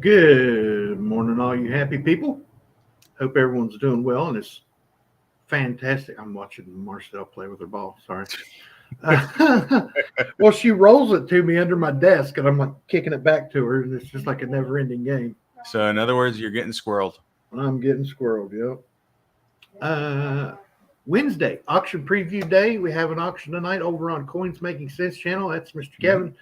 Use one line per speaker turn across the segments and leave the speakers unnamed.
Good morning, all you happy people. Hope everyone's doing well, and it's fantastic. I'm watching Marcel play with her ball. Sorry. Well, she rolls it to me under my desk, and I'm like kicking it back to her, and it's just like a never-ending game.
So, in other words, you're getting squirreled.
I'm getting squirreled. Yep. Wednesday, auction preview day. We have an auction tonight over on Coins Making Sense channel. That's Mr. Kevin.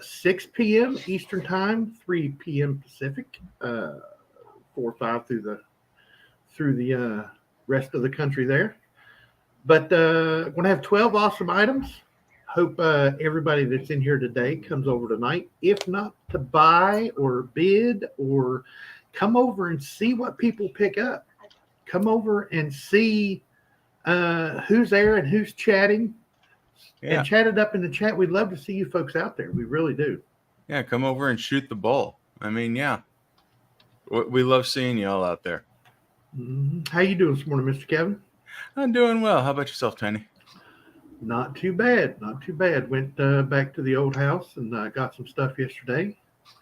6 p.m. Eastern Time, 3 p.m. Pacific, 4 or 5 through the rest of the country there. But we're going to have 12 awesome items. Hope everybody that's in here today comes over tonight. If not to buy or bid or come over and see what people pick up. Come over and see who's there and who's chatting.
Yeah.
And chat it up in the chat. We'd love to see you folks out there. We really do.
Yeah, come over and shoot the bull. I mean, yeah. We love seeing you all out there.
Mm-hmm. How you doing this morning, Mr. Kevin?
I'm doing well. How about yourself, Tiny?
Not too bad. Not too bad. Went back to the old house and got some stuff yesterday.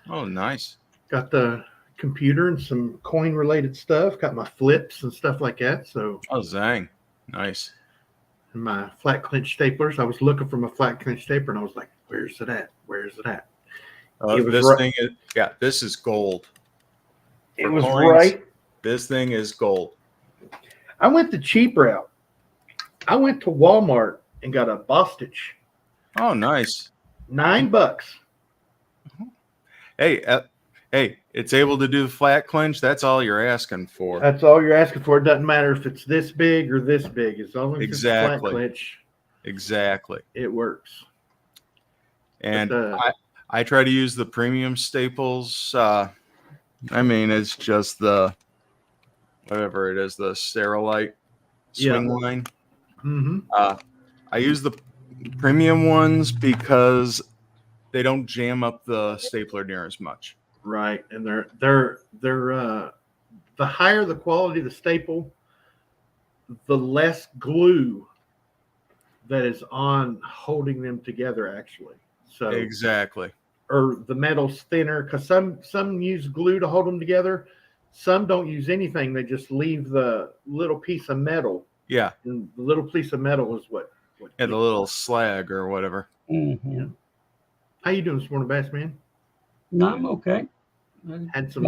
Oh, nice.
Got the computer and some coin-related stuff. Got my flips and stuff like that. So.
Oh, zang. Nice.
And my flat clinch staplers. I was looking for my flat clinch stapler, and I was like, "Where's it at? Where's it at?"
Thing is, this is gold.
It was right.
This thing is gold.
I went the cheap route. I went to Walmart and got a Bostitch.
Oh, nice.
$9.
Hey, it's able to do the flat clinch. That's all you're asking for.
That's all you're asking for. It doesn't matter if it's this big or this big. As long as it's flat clinch.
Exactly.
It works.
And I try to use the premium staples. I mean, it's just the whatever it is, the Sterilite swing line.
Mm-hmm.
I use the premium ones because they don't jam up the stapler near as much.
Right, and they're the higher the quality of the staple, the less glue that is on holding them together. Actually, so
exactly,
or the metal's thinner because some use glue to hold them together. Some don't use anything; they just leave the little piece of metal.
Yeah,
and the little piece of metal is what
the little slag or whatever.
Mm-hmm.
Yeah. How you doing this morning, Bass Man?
No, I'm okay.
Had some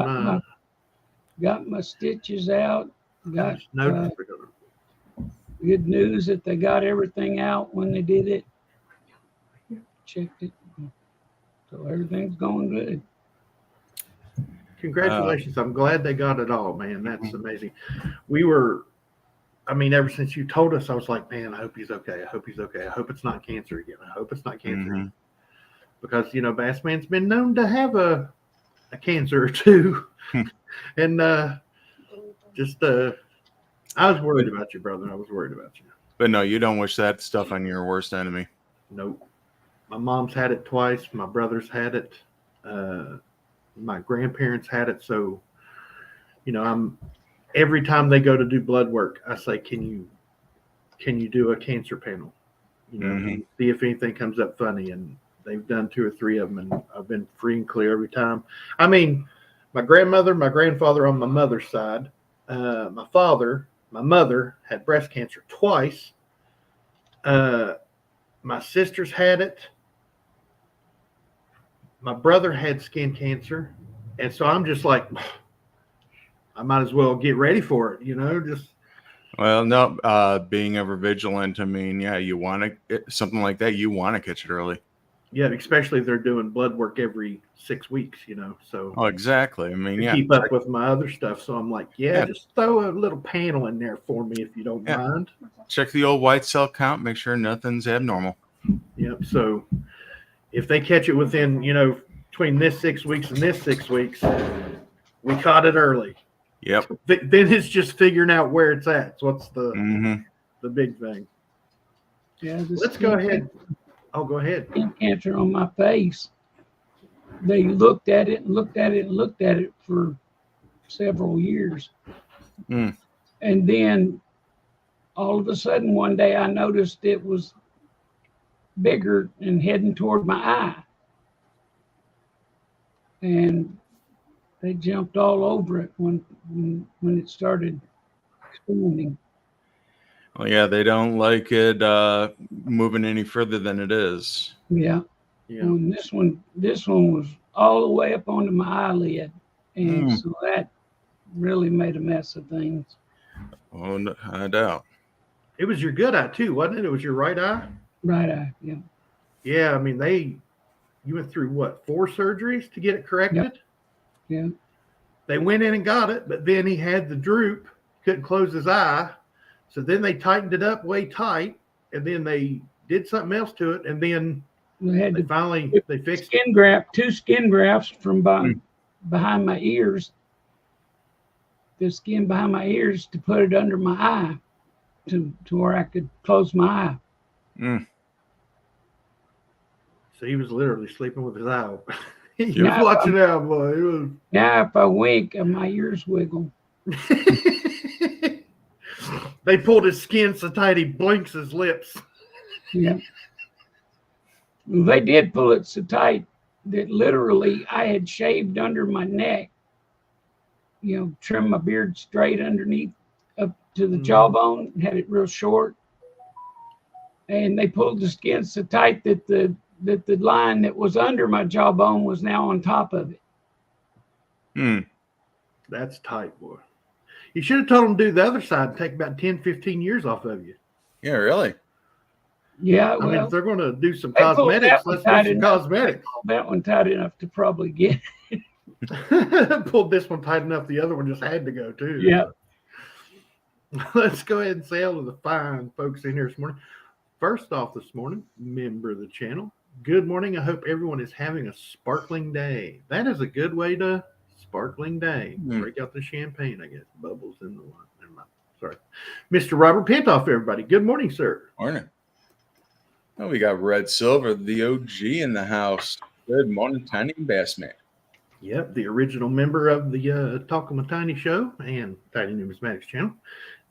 got my stitches out. Got
good
news that they got everything out when they did it. Checked it, so everything's going good.
Congratulations! I'm glad they got it all, man. That's amazing. Ever since you told us, I was like, man, I hope he's okay. I hope he's okay. I hope it's not cancer again. I hope it's not cancer again. Because Bassman's been known to have a cancer or two, and I was worried about you, brother. I was worried about you.
But no, you don't wish that stuff on your worst enemy.
Nope. My mom's had it twice. My brother's had it. My grandparents had it. So, every time they go to do blood work, I say, can you do a cancer panel? See if anything comes up funny. And they've done 2 or 3 of them, and I've been free and clear every time. I mean, my grandmother, my grandfather on my mother's side, my mother had breast cancer twice. My sisters had it. My brother had skin cancer. And so I'm just like, I might as well get ready for it,
Well, no, being ever vigilant. I mean, yeah, you want to something like that. You want to catch it early.
Yeah, especially if they're doing blood work every 6 weeks, So.
Oh, exactly. I mean,
keep up with my other stuff. So I'm like, just throw a little panel in there for me if you don't mind.
Check the old white cell count. Make sure nothing's abnormal.
Yep. So if they catch it within, between this 6 weeks and this 6 weeks, we caught it early.
Yep.
Then it's just figuring out where it's at. So what's the big thing?
Yeah.
Let's go ahead. Oh, go ahead.
Skin cancer on my face. They looked at it and looked at it and looked at it for several years. And then all of a sudden one day I noticed it was bigger and heading toward my eye. And they jumped all over it when it started expanding.
Well, yeah, they don't like it moving any further than it is.
Yeah.
Yeah.
And this one was all the way up onto my eyelid, and so that really made a mess of things.
Oh, no, I doubt.
It was your good eye too, wasn't it? It was your right eye.
Right eye. Yeah.
Yeah, I mean you went through what, 4 surgeries to get it corrected?
Yeah.
They went in and got it, but then he had the droop, couldn't close his eye. So then they tightened it up way tight, and then they did something else to it, and then they fixed it.
2 skin grafts from behind my ears. The skin behind my ears to put it under my eye to where I could close my eye.
So he was literally sleeping with his eye open. He was watching out, boy.
Now if I wink, my ears wiggle.
They pulled his skin so tight he blinks his lips.
Yeah. They did pull it so tight that literally I had shaved under my neck, trim my beard straight underneath up to the jawbone, had it real short. And they pulled the skin so tight that the line that was under my jawbone was now on top of it.
That's tight, boy. You should have told him to do the other side and take about 10, 15 years off of you.
Yeah, really?
Yeah,
I mean, if they're going to do some cosmetics, let's do some cosmetics.
That one tight enough to probably get
it. Pulled this one tight enough, the other one just had to go too.
Yeah.
Let's go ahead and say hello to the fine folks in here this morning. First off this morning, member of the channel, good morning. I hope everyone is having a sparkling day. That is a good way to sparkling day. Break out the champagne, I guess. Bubbles in the wine. Never mind. Sorry. Mr. Robert Pintoff, everybody. Good morning, sir.
Morning. Oh, we got Red Silver, the OG in the house. Good morning, Tiny Bassman.
Yep, the original member of the Talkin with Tiny show and Tiny Numismatics channel.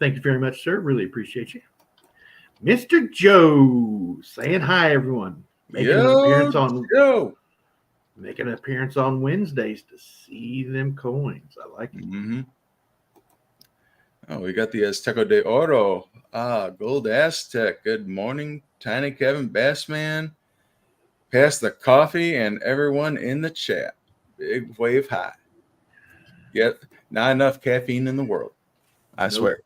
Thank you very much, sir. Really appreciate you. Mr. Joe saying hi, everyone. Making an appearance on Wednesdays to see them coins. I like it.
Oh, we got the Azteco de Oro. Gold Aztec. Good morning, Tiny Kevin Bassman. Pass the coffee and everyone in the chat. Big wave high. Yet, not enough caffeine in the world. I swear.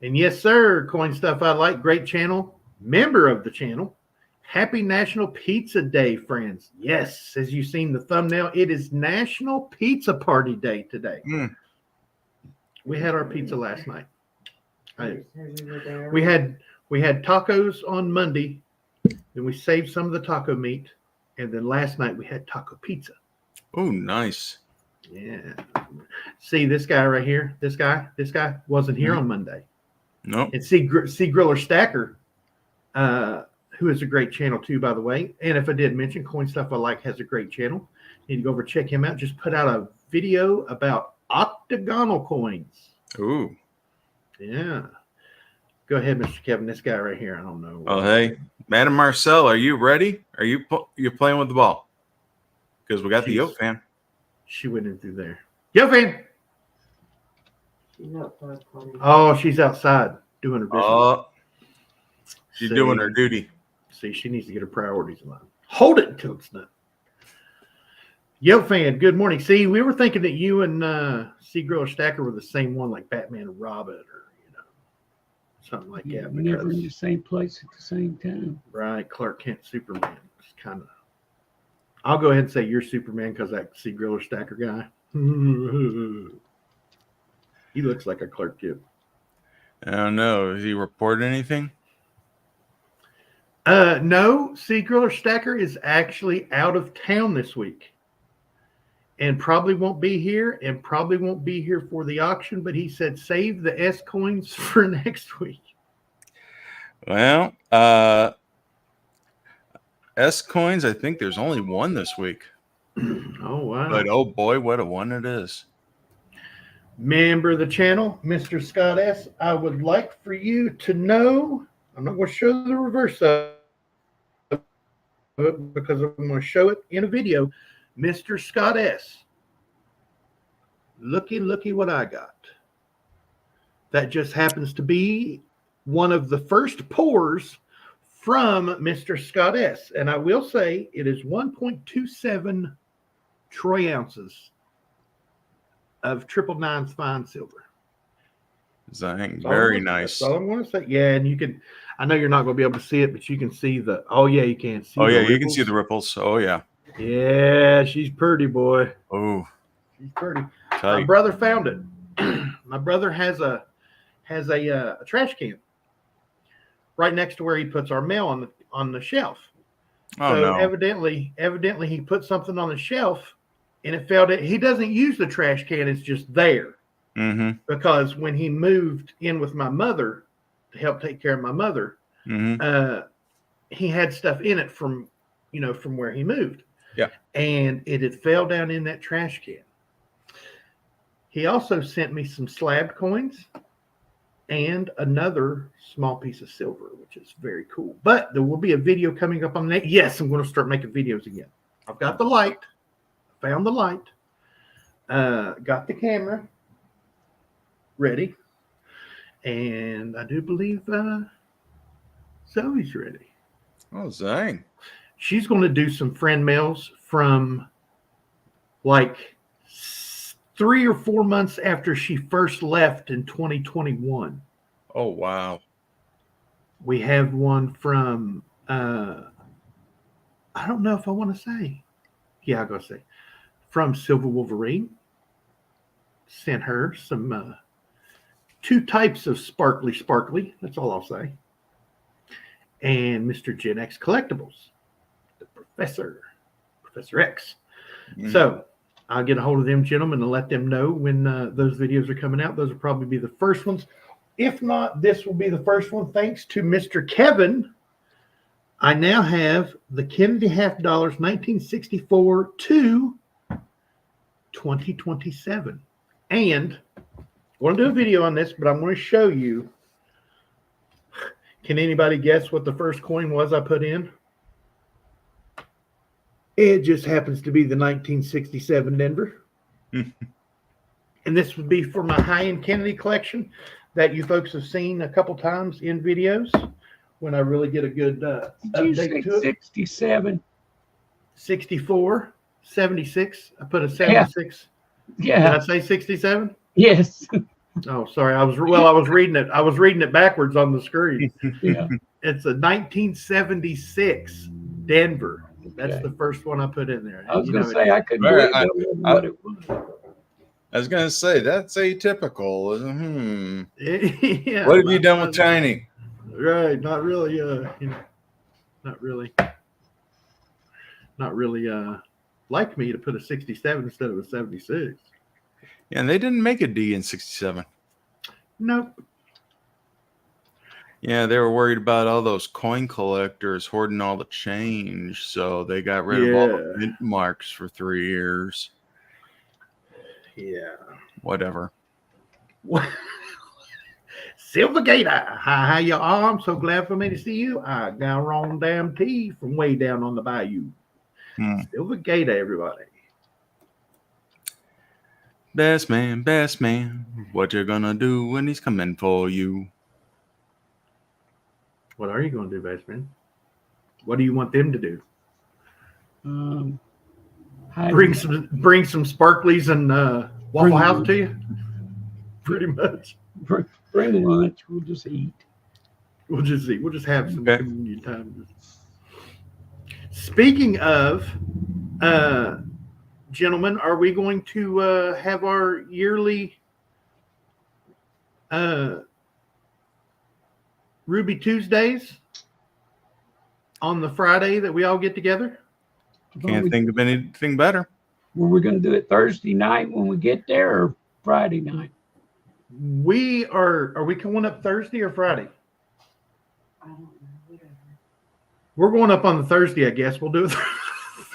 And yes, sir. Coin Stuff I Like. Great channel. Member of the channel. Happy National Pizza Day, friends. Yes, as you've seen the thumbnail, it is National Pizza Party Day today. We had our pizza last night. We had tacos on Monday, then we saved some of the taco meat, and then last night we had taco pizza.
Oh, nice.
Yeah. See this guy right here? This guy wasn't here on Monday.
No.
And see Griller Stacker, who is a great channel too, by the way. And if I did mention, Coin Stuff I Like has a great channel. You need to go over and check him out. Just put out a video about octagonal coins.
Ooh.
Yeah. Go ahead, Mr. Kevin. This guy right here. I don't know.
Oh, hey. Madam Marcel, are you ready? Are you playing with the ball? Because we got the Yo fan.
She went in through there. Yo fan. Oh, she's outside doing her business.
Oh, she's doing her duty.
See, she needs to get her priorities in line. Hold it until it's done. Yo fan, good morning. See, we were thinking that you and Seagriller Stacker were the same one, like Batman and Robin, or something like that.
Never in the same place at the same time.
Right, Clark Kent, Superman. It's kind of. I'll go ahead and say you're Superman because that Seagriller Stacker guy. He looks like a Clark Kent.
I don't know. Has he reported anything?
No, Seagriller Stacker is actually out of town this week. And probably won't be here, and probably won't be here for the auction, but he said save the S coins for next week.
Well, S coins, I think there's only one this week.
Oh, wow.
But oh boy, what a one it is.
Member of the channel, Mr. Scott S., I would like for you to know, I'm not going to show the reverse of it because I'm going to show it in a video. Mr. Scott S., looky what I got. That just happens to be one of the first pours from Mr. Scott S. And I will say it is 1.27 troy ounces of 999's fine silver.
Zang, very nice.
That's all I'm going to say. Yeah, and you can, I know you're not going to be able to see it, but you can see the, oh yeah, you can see
Oh, yeah,
ripples.
you can see the ripples. Oh, yeah.
Yeah, she's pretty, boy.
Oh,
She's pretty.
tight.
My brother found it. My brother has a trash can right next to where he puts our mail on the shelf.
Oh,
So
no.
evidently he put something on the shelf and it fell down. He doesn't use the trash can, it's just there.
Mm-hmm.
Because when he moved in with my mother to help take care of my mother, he had stuff in it from where he moved.
Yeah.
And it had fell down in that trash can. He also sent me some slab coins and another small piece of silver, which is very cool. But there will be a video coming up on that. Yes, I'm going to start making videos again. I've got the light. Found the light. Got the camera ready. And I do believe Zoey's ready.
Oh, Zang.
She's going to do some friend mails from like 3 or 4 months after she first left in 2021.
Oh, wow.
We have one from, I don't know if I want to say. Yeah, I'll go say. From Silver Wolverine. Sent her some 2 types of sparkly. That's all I'll say. And Mr. Gen X Collectibles. The Professor X. Mm-hmm. So I'll get a hold of them gentlemen and let them know when those videos are coming out. Those will probably be the first ones. If not, this will be the first one. Thanks to Mr. Kevin, I now have the Kennedy half dollars 1964 to 2027. And I want to do a video on this, but I'm going to show you. Can anybody guess what the first coin was I put in? It just happens to be the 1967 Denver. And this would be for my high-end Kennedy collection that you folks have seen a couple times in videos when I really get a good update to it.
67.
64, 76. I put a 76.
Yeah.
Did I say 67?
Yes.
Oh, sorry. I was reading it. I was reading it backwards on the screen.
Yeah.
It's a 1976 Denver. That's the first one I put in there.
I was going to say I couldn't believe what it was.
I was going to say that's atypical.
Yeah,
what have you done with Tiny?
Right. Not really. Not really. Like me to put a 67 instead of a 76.
Yeah, and they didn't make a D in 67.
Nope.
Yeah, they were worried about all those coin collectors hoarding all the change, so they got rid of all the mint marks for 3 years.
Yeah.
Whatever.
Silver Gator, how you are? I'm so glad for me to see you. I got wrong damn tea from way down on the bayou. Silver Gator, everybody.
Best man, what you gonna do when he's coming for you?
What are you gonna do, best man? What do you want them to do? Bring some sparklies and Waffle House to you? Pretty much.
Bring lunch. We'll just eat.
We'll just eat. We'll just have some community time. Speaking of, gentlemen, are we going to have our yearly Ruby Tuesdays on the Friday that we all get together?
Can't think of anything better.
Were we going to do it Thursday night when we get there or Friday night?
Are we going up Thursday or Friday? I don't know. Whatever. We're going up on the Thursday, I guess. We'll do it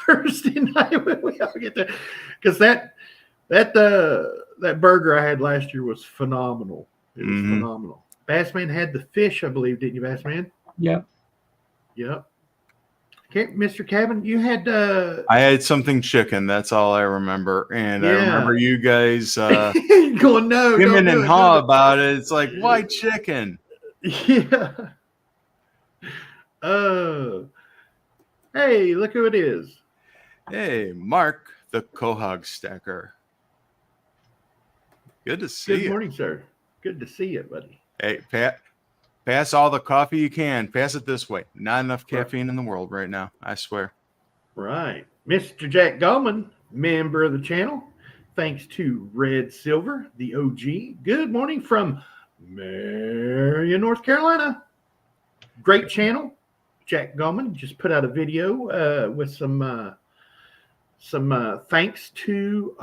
Thursday night when we all get there. Because that burger I had last year was phenomenal. It was phenomenal. Bassman had the fish, I believe, didn't you, Bassman?
Yep.
Yep. Okay, Mr. Cabin, you had
I had something chicken. That's all I remember. And I remember you guys
going, no,
him
don't do
and
it.
haw
Don't
about it. It's like, why chicken?
do it. Yeah. Hey, look who it is.
Hey, Mark, the Quahog Stacker. Good to see you.
Good morning, sir. Good to see you, buddy.
Hey, Pat, pass all the coffee you can. Pass it this way. Not enough caffeine in the world right now. I swear.
Right. Mr. Jack Gallman, member of the channel. Thanks to Red Silver, the OG. Good morning from Marion, North Carolina. Great channel. Jack Gallman just put out a video with some thanks to,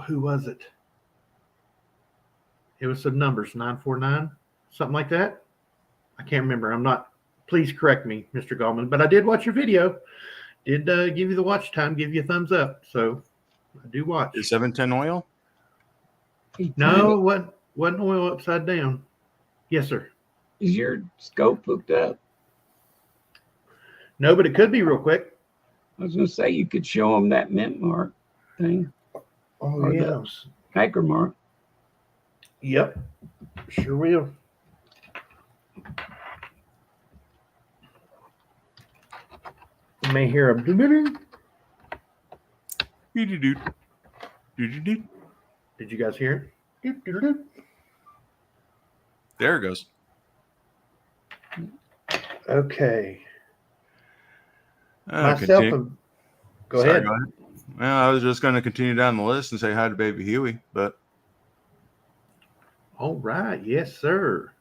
who was it? It was some numbers, 949, something like that. I can't remember. Please correct me, Mr. Gallman, but I did watch your video. Did give you the watch time, give you a thumbs up. So I do watch.
Is 710 oil?
No, wasn't oil upside down. Yes, sir.
Is your scope hooked up?
No, but it could be real quick.
I was going to say you could show them that mint mark thing.
Oh, yeah.
Anchor mark.
Yep. Sure will. You may hear a doo-doo-doo.
Doo-doo-doo. Doo-doo-doo.
Did you guys hear it? Doo-doo-doo.
There it goes.
Okay.
Go
Sorry,
ahead.
Go ahead.
Well, I was just going to continue down the list and say hi to baby Huey, but
All right. Yes, sir.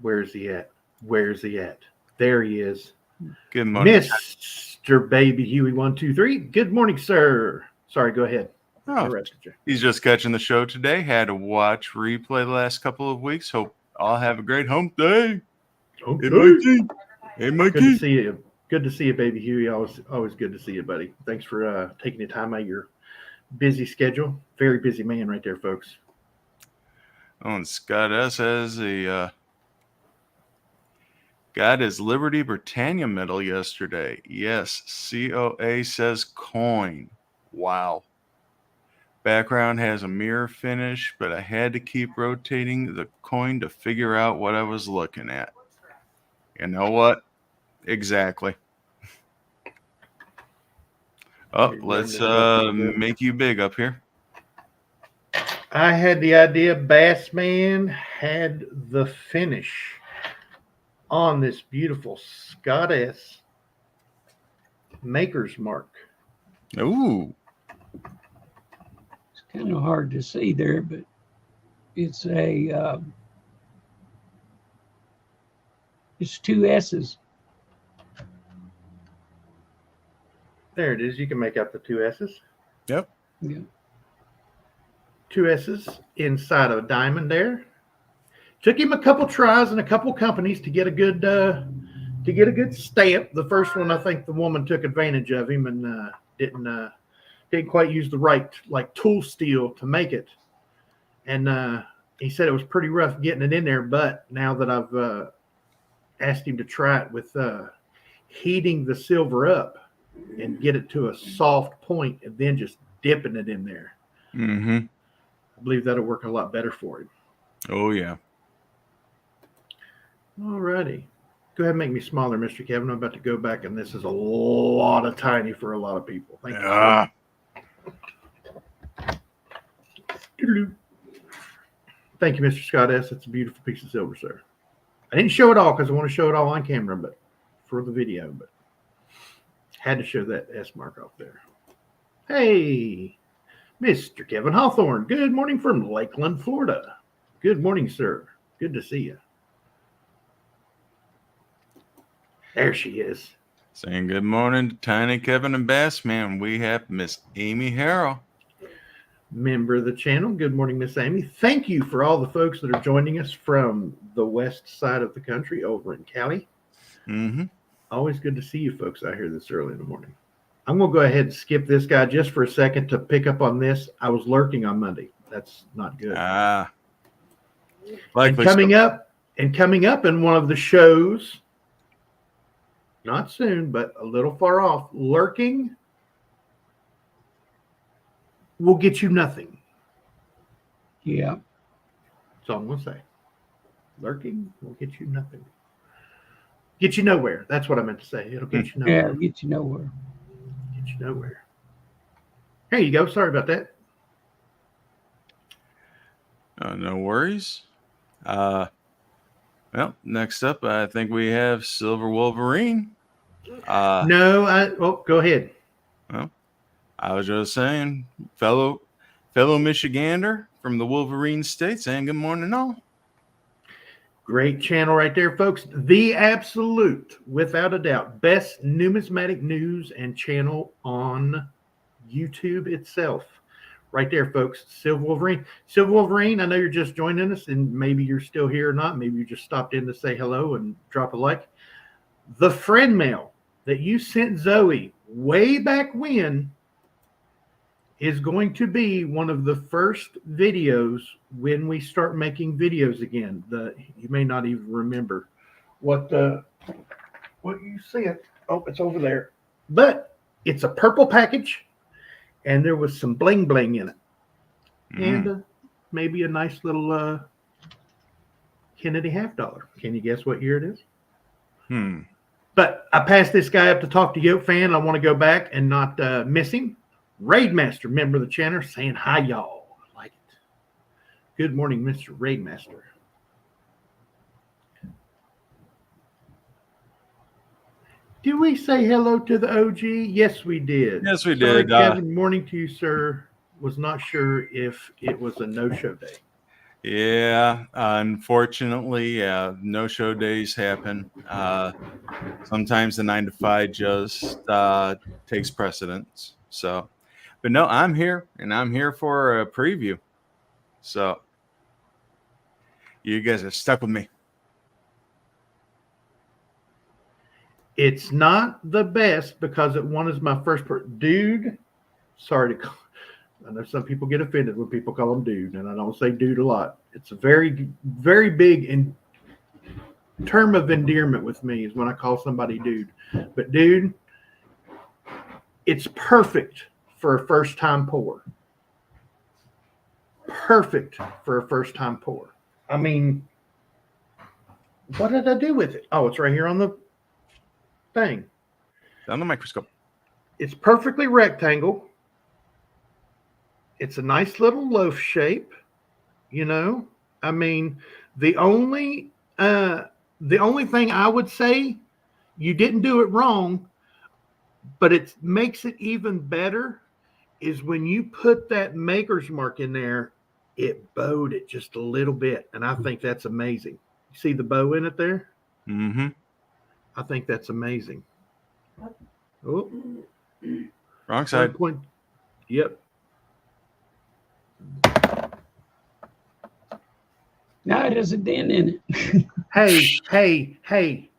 Where's he at? There he is.
good morning.
Mr. Baby Huey 123. Good morning, sir. Sorry, go ahead.
Oh, he's just catching the show today. Had to watch replay the last couple of weeks. Hope all have a great hump day.
Okay.
Hey, Mikey.
Good to see you. Good to see you, Baby Huey. Always good to see you, buddy. Thanks for taking the time out of your busy schedule. Very busy man right there, folks.
Oh, and Scott S. has got his Liberty Britannia medal yesterday. Yes, COA says coin. Wow. Background has a mirror finish, but I had to keep rotating the coin to figure out what I was looking at. You know what? Exactly. Oh, let's make you big up here.
I had the idea Bassman had the finish on this beautiful Scott S. Maker's Mark.
Ooh.
It's kind of hard to see there, but it's it's two S's.
There it is. You can make out the two S's.
Yep.
Yeah.
Two S's inside of a diamond there. Took him a couple tries and a couple companies to get a good stamp. The first one, I think the woman took advantage of him and didn't quite use the right tool steel to make it. And he said it was pretty rough getting it in there. But now that I've asked him to try it with heating the silver up and get it to a soft point and then just dipping it in there.
Mm-hmm.
I believe that'll work a lot better for him.
Oh, yeah.
All righty. Go ahead and make me smaller, Mr. Kevin. I'm about to go back, and this is a lot of tiny for a lot of people. Thank you. Thank you, Mr. Scott S. It's a beautiful piece of silver, sir. I didn't show it all because I want to show it all on camera, but for the video, but had to show that S mark off there. Hey, Mr. Kevin Hawthorne. Good morning from Lakeland, Florida. Good morning, sir. Good to see you. There she is.
Saying good morning to Tiny Kevin and Bassman. We have Miss Amy Harrell.
Member of the channel. Good morning, Miss Amy. Thank you for all the folks that are joining us from the west side of the country over in Cali.
Mm-hmm.
Always good to see you folks out here this early in the morning. I'm going to go ahead and skip this guy just for a second to pick up on this. I was lurking on Monday. That's not good. And coming up in one of the shows not soon, but a little far off, lurking will get you nothing.
Yeah.
That's all I'm going to say. Lurking will get you nothing. Get you nowhere. That's what I meant to say. It'll get you nowhere.
Yeah, get you nowhere.
Get you nowhere. There you go. Sorry about that.
No worries. Well, next up, I think we have Silver Wolverine.
No, go ahead.
Well, I was just saying, fellow Michigander from the Wolverine State, saying good morning, all.
Great channel right there, folks. The absolute, without a doubt, best numismatic news and channel on YouTube itself. Right there, folks. Silver Wolverine. Silver Wolverine, I know you're just joining us, and maybe you're still here or not. Maybe you just stopped in to say hello and drop a like. The friend mail that you sent Zoey way back when is going to be one of the first videos when we start making videos again. You may not even remember what you said. Oh, it's over there. But it's a purple package, and there was some bling bling in it, and maybe a nice little Kennedy $50. Can you guess what year it is? But I passed this guy up to talk to Yoke Fan. I want to go back and not miss him. Raidmaster, member of the channel, saying hi, y'all. I like it. Good morning, Mr. Raidmaster. Did we say hello to the OG? Yes, we did.
Yes, we
Sorry,
did.
Kevin, morning to you, sir. Was not sure if it was a no-show day.
Yeah, unfortunately, no-show days happen. Sometimes the 9 to 5 just takes precedence. So, but no, I'm here, and I'm here for a preview. So, you guys are stuck with me.
It's not the best because one is my first dude. Sorry to call. I know some people get offended when people call him dude, and I don't say dude a lot. It's a very, very big term of endearment with me is when I call somebody dude. But dude, it's perfect for a first-time pour. Perfect for a first-time pour. I mean, what did I do with it? Oh, it's right here on the thing.
On the microscope.
It's perfectly rectangle. It's a nice little loaf shape, you know. I mean, the only thing I would say, you didn't do it wrong, but it makes it even better, is when you put that maker's mark in there, it bowed it just a little bit, and I think that's amazing. You see the bow in it there?
Mm-hmm.
I think that's amazing. Oh,
wrong side.
Yep.
Now it has a dent in it.
Hey.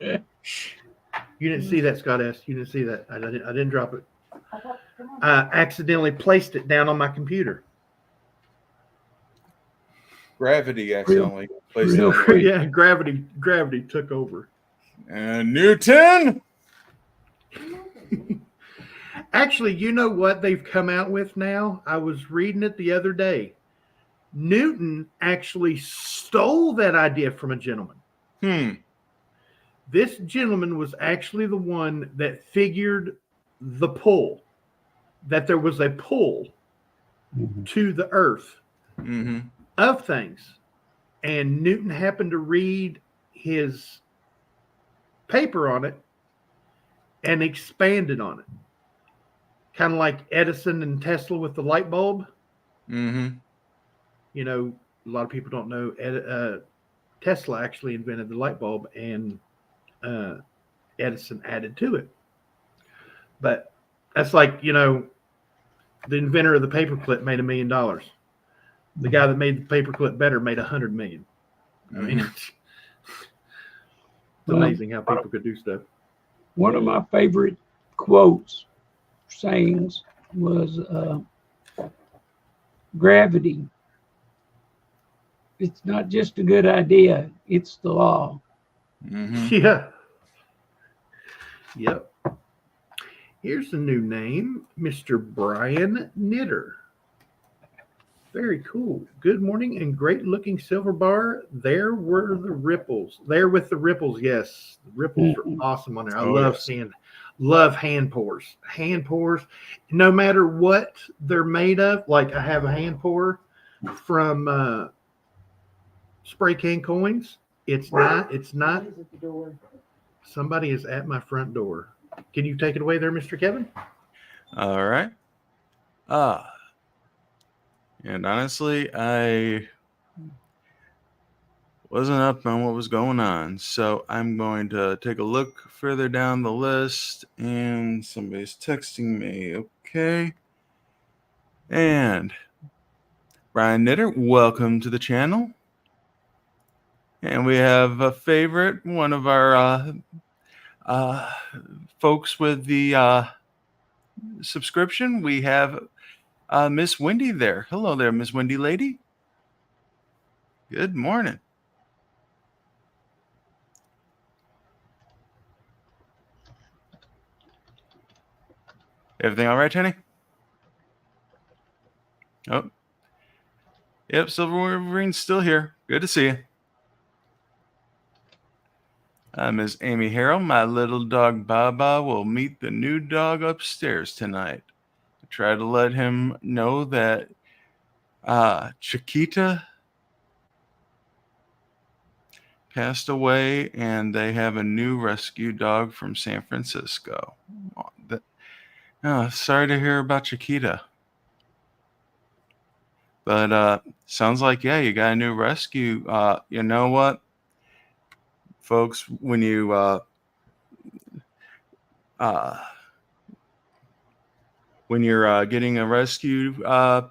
You didn't see that, Scott S. You didn't see that. I didn't drop it. I accidentally placed it down on my computer.
Gravity accidentally placed
real
it.
quick.
Yeah, gravity took over.
And Newton.
Actually, you know what they've come out with now? I was reading it the other day. Newton actually stole that idea from a gentleman. This gentleman was actually the one that figured the pull, that there was a pull to the earth of things. And Newton happened to read his paper on it and expanded on it. Kind of like Edison and Tesla with the light bulb. You know, a lot of people don't know Tesla actually invented the light bulb, and Edison added to it. But that's like, you know, the inventor of the paperclip made $1 million. The guy that made the paperclip better made $100 million. I mean, it's amazing how people could do stuff.
One of my favorite quotes, sayings, was gravity. It's not just a good idea, it's the law.
Yeah. Yep. Here's a new name, Mr. Brian Knitter. Very cool. Good morning and great looking silver bar. There were the ripples. There with the ripples. Yes. The ripples are awesome on there. I love hand pours. Hand pours. No matter what they're made of. Like I have a hand pour from Spray Can Coins. It's not. Somebody is at my front door. Can you take it away there, Mr. Kevin?
All right. And honestly, I wasn't up on what was going on. So I'm going to take a look further down the list. And somebody's texting me. Okay. And Brian Knitter, welcome to the channel. And we have a favorite, one of our folks with the subscription. We have Miss Wendy there. Hello there, Miss Wendy lady. Good morning. Everything all right, Tenny? Oh. Yep, Silver Wolverine's still here. Good to see you. Miss Amy Harrell, my little dog Baba will meet the new dog upstairs tonight. I try to let him know that Chiquita passed away and they have a new rescue dog from San Francisco. Sorry to hear about Chiquita. But sounds like, yeah, you got a new rescue. You know what, folks, when you when you're getting a rescue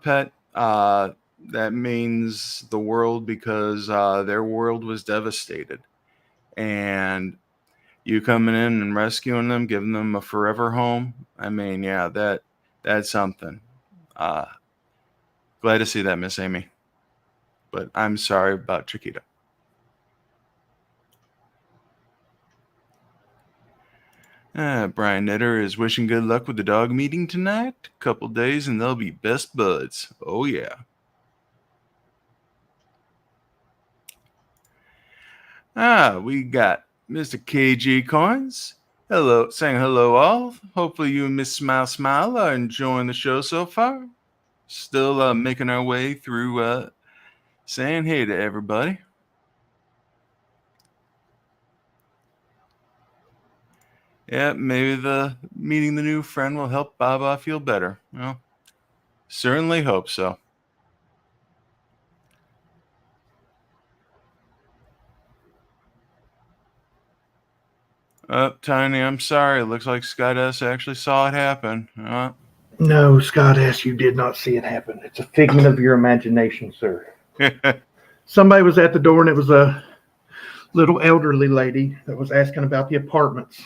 pet, that means the world, because their world was devastated. And you coming in and rescuing them, giving them a forever home. I mean, yeah, that's something. Glad to see that, Miss Amy. But I'm sorry about Chiquita. Brian Knitter is wishing good luck with the dog meeting tonight. Couple days and they'll be best buds. Oh, yeah. We got Mr. KG Coins. Hello, saying hello all. Hopefully you and Miss Smile are enjoying the show so far. Still making our way through saying hey to everybody. Yeah, maybe meeting the new friend will help Baba feel better. Well, certainly hope so. Tiny, I'm sorry. It looks like Scott S. actually saw it happen.
No, Scott S., you did not see it happen. It's a figment of your imagination, sir. Somebody was at the door, and it was a little elderly lady that was asking about the apartments.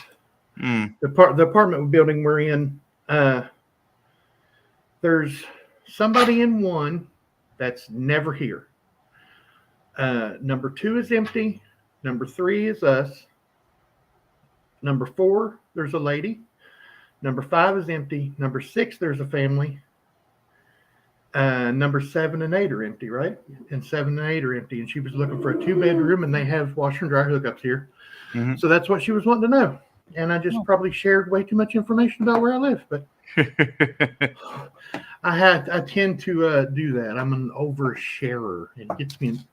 The apartment building we're in, there's somebody in one that's never here. Number 2 is empty. Number 3 is us. Number 4, there's a lady. Number 5 is empty. Number 6, there's a family. Number 7 and 8 are empty, right? And 7 and 8 are empty. And she was looking for a 2-bedroom, and they have washer and dryer hookups here. Mm-hmm. So that's what she was wanting to know. And I just probably shared way too much information about where I live, but I tend to do that. I'm an oversharer. It gets me in.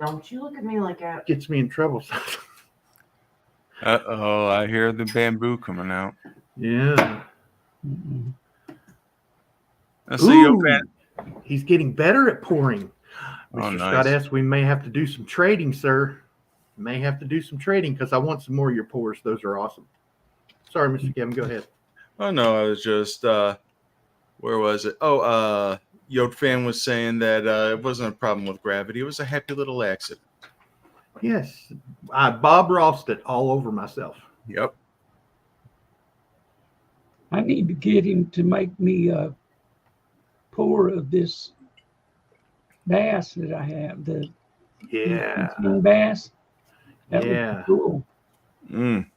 Don't you look at me like that.
Gets me in trouble.
Uh-oh, I hear the bamboo coming out.
Yeah.
I see you,
he's getting better at pouring. Mr.
Nice.
Scott S., we may have to do some trading, sir. May have to do some trading because I want some more of your pours. Those are awesome. Sorry, Mr. Kevin, go ahead.
Oh, no, I was just, where was it? Oh, Yote Fan was saying that it wasn't a problem with gravity. It was a happy little accident.
Yes. I Bob Rossed it all over myself.
Yep.
I need to get him to make me a pour of this bass that I have, the bass. That would be cool.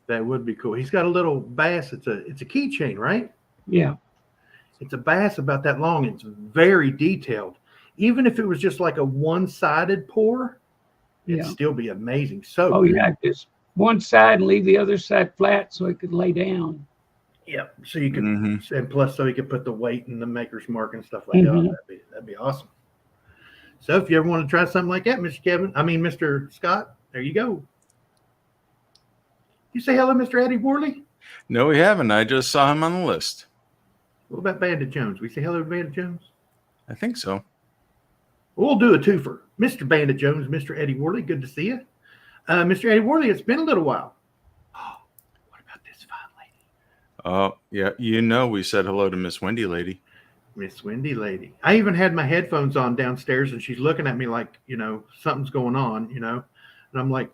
That would be cool. He's got a little bass. It's a keychain, right?
Yeah.
It's a bass about that long. It's very detailed. Even if it was just like a one-sided pour, it'd still be amazing. So,
Oh, yeah. Just one side and leave the other side flat so it could lay down.
yeah. So you could, and plus, so you could put the weight and the maker's mark and stuff like
Mhm.
that. That'd be awesome. So, if you ever want to try something like that, Mr. Scott, there you go. You say hello, Mr. Eddie Worley?
No, we haven't. I just saw him on the list.
What about Bandit Jones? We say hello to Bandit Jones?
I think so.
We'll do a twofer. Mr. Bandit Jones, Mr. Eddie Worley, good to see you. Mr. Eddie Worley, it's been a little while. Oh, what about this fine lady?
Oh, yeah. You know we said hello to Miss Wendy Lady.
Miss Wendy Lady. I even had my headphones on downstairs, and she's looking at me like, something's going on, And I'm like,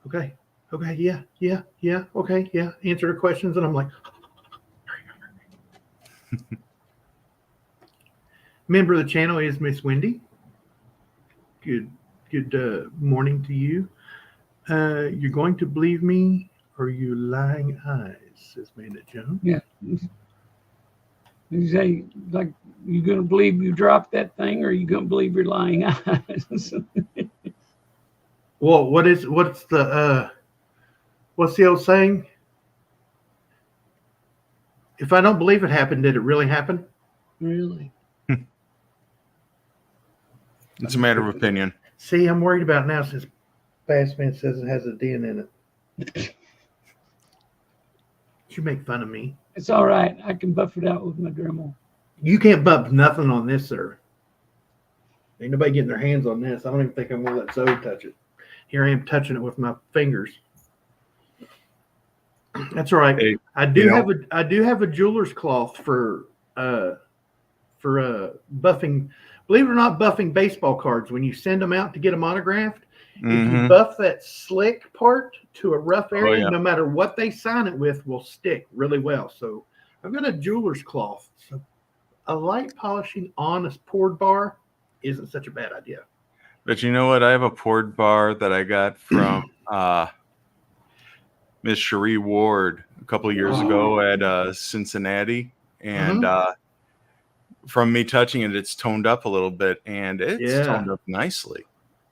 okay, yeah, okay, yeah. Answer her questions, and I'm like, member of the channel is Miss Wendy. Good morning to you. You're going to believe me, or you lying eyes, says Bandit Jones.
Yeah. You say, like, you going to believe you dropped that thing, or are you going to believe your lying eyes?
Well, what's the old saying? If I don't believe it happened, did it really happen?
Really?
It's a matter of opinion.
See, I'm worried about it now since Bassman says it has a D in it. You make fun of me.
It's all right. I can buff it out with my Dremel.
You can't bump nothing on this, sir. Ain't nobody getting their hands on this. I don't even think I'm going to let Zoey touch it. Here I am touching it with my fingers. That's all right.
Hey,
I do have a jeweler's cloth for buffing. Believe it or not, buffing baseball cards. When you send them out to get them autographed, if you buff that slick part to a rough area, no matter what they sign it with, will stick really well. So I've got a jeweler's cloth. So a light polishing on a poured bar isn't such a bad idea.
But you know what? I have a poured bar that I got from Miss Cherie Ward a couple of years ago at Cincinnati. And from me touching it, it's toned up a little bit, and it's toned up nicely.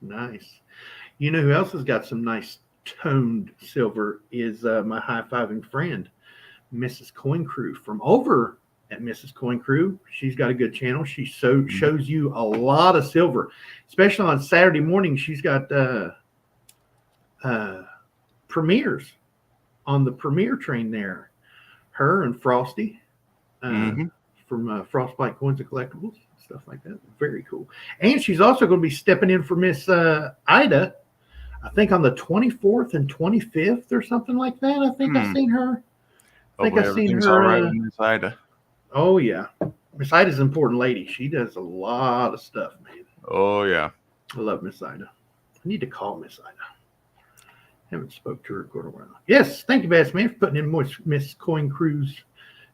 Nice. You know who else has got some nice toned silver is my high-fiving friend, Mrs. Coin Crew from over at Mrs. Coin Crew. She's got a good channel. She shows you a lot of silver, especially on Saturday morning. She's got premieres on the premiere train there. Her and Frosty from Frostbite Coins and Collectibles, stuff like that. Very cool. And she's also going to be stepping in for Miss Ida, I think on the 24th and 25th or something like that. I think I've seen her. I think I've seen her.
All right with Miss Ida.
Oh, yeah. Miss Ida's an important lady. She does a lot of stuff, man.
Oh, yeah.
I love Miss Ida. I need to call Miss Ida. Haven't spoke to her in a while. Yes, thank you, Bassman, for putting in Miss Coin Crew's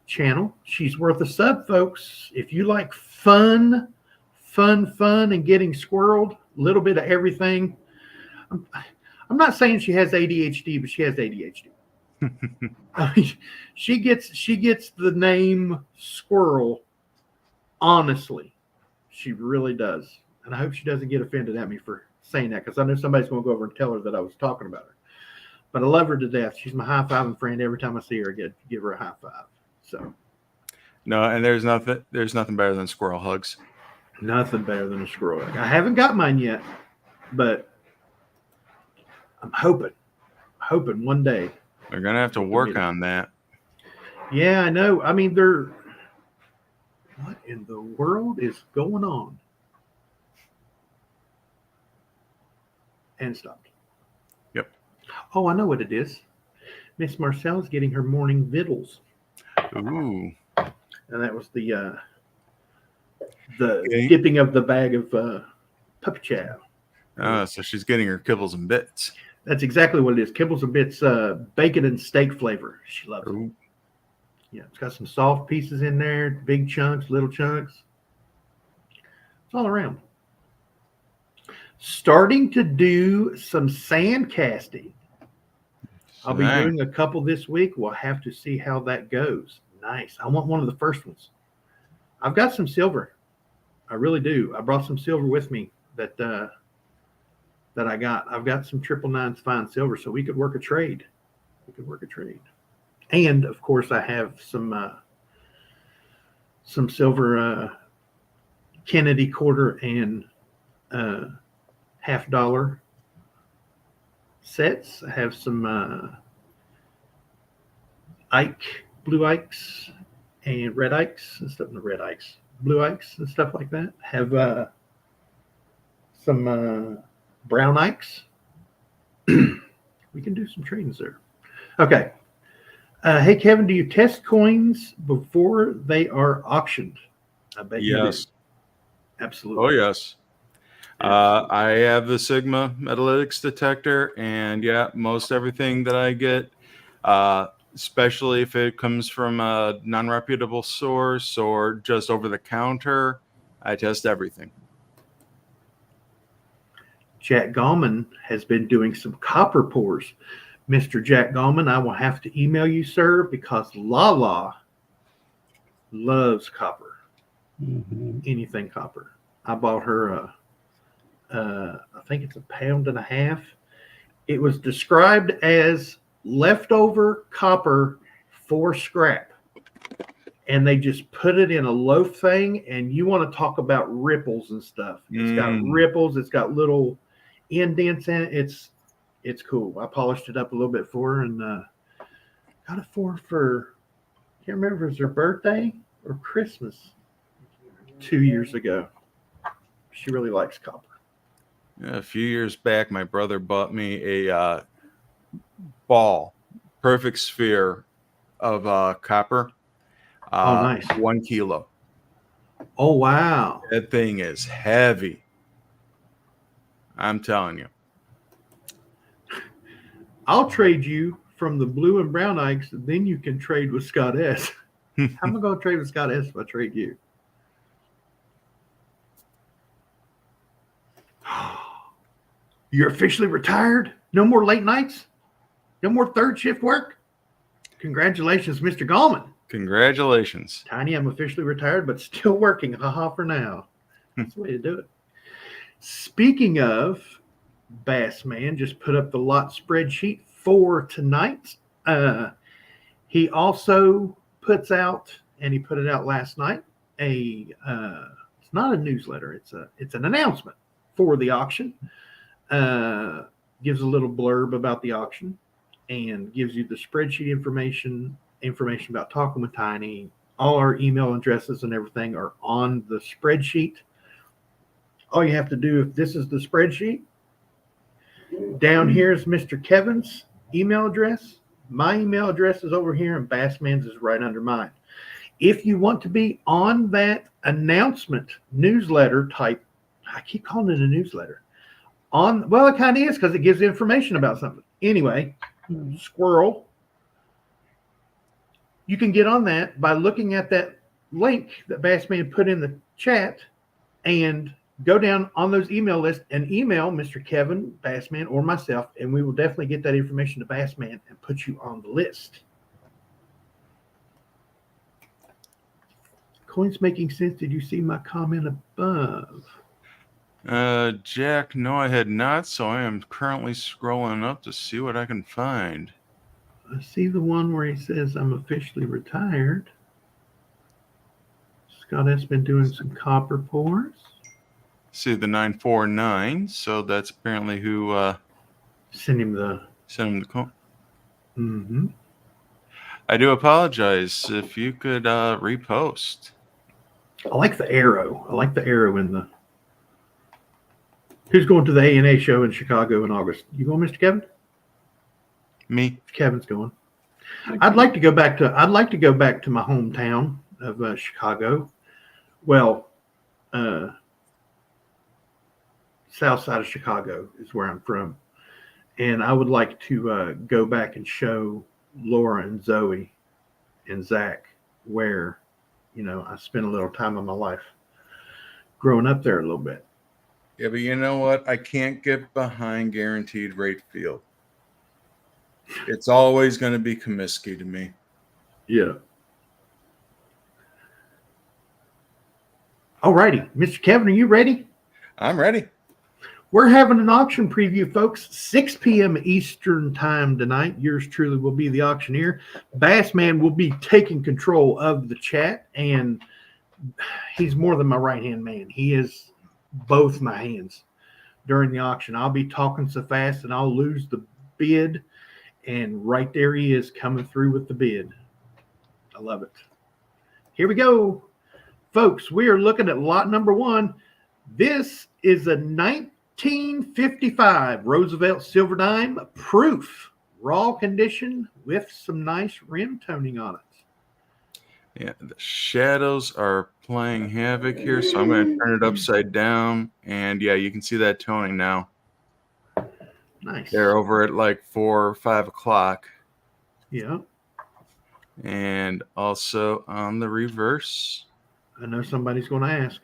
channel. She's worth a sub, folks. If you like fun, and getting squirreled, a little bit of everything. I'm not saying she has ADHD, but she has ADHD. I mean, she gets the name Squirrel. Honestly, she really does, and I hope she doesn't get offended at me for saying that, because I know somebody's going to go over and tell her that I was talking about her. But I love her to death. She's my high-fiving friend. Every time I see her, I give her a high five. So,
no, and there's nothing better than squirrel hugs.
Nothing better than a squirrel hug. I haven't got mine yet, but I'm hoping one day.
They're gonna have to work on that.
Yeah, I know. I mean, what in the world is going on? And stopped.
Yep.
Oh, I know what it is. Miss Marcel's getting her morning victuals.
Ooh.
And that was the dipping of the bag of puppy chow.
So she's getting her kibbles and bits.
That's exactly what it is. Kibbles and bits, bacon and steak flavor. She loves it. Yeah, it's got some soft pieces in there, big chunks, little chunks. It's all around. Starting to do some sand casting. I'll be doing a couple this week. We'll have to see how that goes. Nice. I want one of the first ones. I've got some silver. I really do. I brought some silver with me that I got. I've got some 999s fine silver, so we could work a trade. And of course, I have some silver Kennedy quarter and $50 sets. I have some blue Ikes and red Ikes and stuff. Blue Ikes and stuff like that. Have some brown Ikes. We can do some tradings there. Okay. Hey, Kevin, do you test coins before they are auctioned? I bet you do. Absolutely.
Oh, yes. I have the Sigma Metalytics detector, and most everything that I get, especially if it comes from a non-reputable source or just over the counter, I test everything.
Jack Gallman has been doing some copper pours. Mr. Jack Gallman, I will have to email you, sir, because Lala loves copper. Mm-hmm. Anything copper. I bought her I think it's 1.5 pounds. It was described as leftover copper for scrap. And they just put it in a loaf thing, and you want to talk about ripples and stuff. It's got ripples, it's got little indents in it. It's cool. I polished it up a little bit for her and got it for I can't remember if it was her birthday or Christmas 2 years ago. She really likes copper.
Yeah, a few years back, my brother bought me a perfect sphere of copper.
Oh, nice.
1 kilo.
Oh, wow.
That thing is heavy. I'm telling you.
I'll trade you from the blue and brown Ikes, then you can trade with Scott S. How am I going to trade with Scott S if I trade you? You're officially retired? No more late nights? No more third shift work? Congratulations, Mr. Gallman.
Congratulations.
Tiny, I'm officially retired, but still working. Haha for now. That's the way to do it. Speaking of, Bassman just put up the lot spreadsheet for tonight. He also puts out, and he put it out last night, it's not a newsletter, it's an announcement for the auction. Gives a little blurb about the auction and gives you the spreadsheet information about Talkin with Tiny. All our email addresses and everything are on the spreadsheet. All you have to do, if this is the spreadsheet, down here is Mr. Kevin's email address. My email address is over here, and Bassman's is right under mine. If you want to be on that announcement newsletter type, I keep calling it a newsletter. Well, it kind of is because it gives information about something. Anyway, squirrel. You can get on that by looking at that link that Bassman put in the chat and go down on those email lists and email Mr. Kevin, Bassman, or myself, and we will definitely get that information to Bassman and put you on the list. Coins making sense. Did you see my comment above?
Jack, no, I had not, so I am currently scrolling up to see what I can find.
I see the one where he says I'm officially retired. Scott has been doing some copper pours.
See the 949, so that's apparently who
sent him the
call.
Mm-hmm.
I do apologize if you could repost.
I like the arrow. In the. Who's going to the A&A show in Chicago in August? You going, Mr. Kevin?
Me.
Kevin's going. I'd like to go back to my hometown of Chicago. Well, south side of Chicago is where I'm from, and I would like to go back and show Laura and Zoey and Zach where, I spent a little time of my life growing up there a little bit.
Yeah, but you know what? I can't get behind guaranteed rate field. It's always going to be Comiskey to me.
Yeah. All righty. Mr. Kevin, are you ready?
I'm ready.
We're having an auction preview, folks. 6 p.m. Eastern time tonight. Yours truly will be the auctioneer. Bassman will be taking control of the chat, and he's more than my right-hand man. He is both my hands during the auction. I'll be talking so fast, and I'll lose the bid, and right there he is coming through with the bid. I love it. Here we go. Folks, we are looking at lot number 1. This is a 1955 Roosevelt Silver Dime proof, raw condition with some nice rim toning on it.
Yeah, the shadows are playing havoc here, so I'm going to turn it upside down. And yeah, you can see that toning now.
Nice.
They're over at like 4 or 5 o'clock.
Yeah.
And also on the reverse.
I know somebody's going to ask.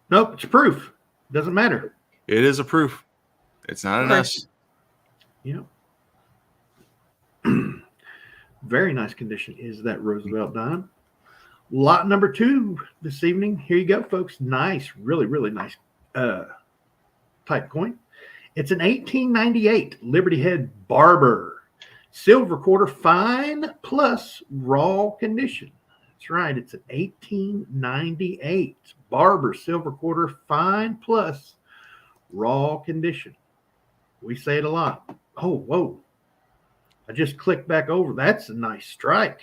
Nope, it's proof. Doesn't matter.
It is a proof. It's not an S.
Yeah. Very nice condition is that Roosevelt dime. Lot number 2 this evening. Here you go, folks. Nice, really, really nice type coin. It's an 1898 Liberty Head Barber. Silver quarter fine plus raw condition. That's right. It's an 1898 Barber silver quarter fine plus raw condition. We say it a lot. Oh, whoa. I just clicked back over. That's a nice strike.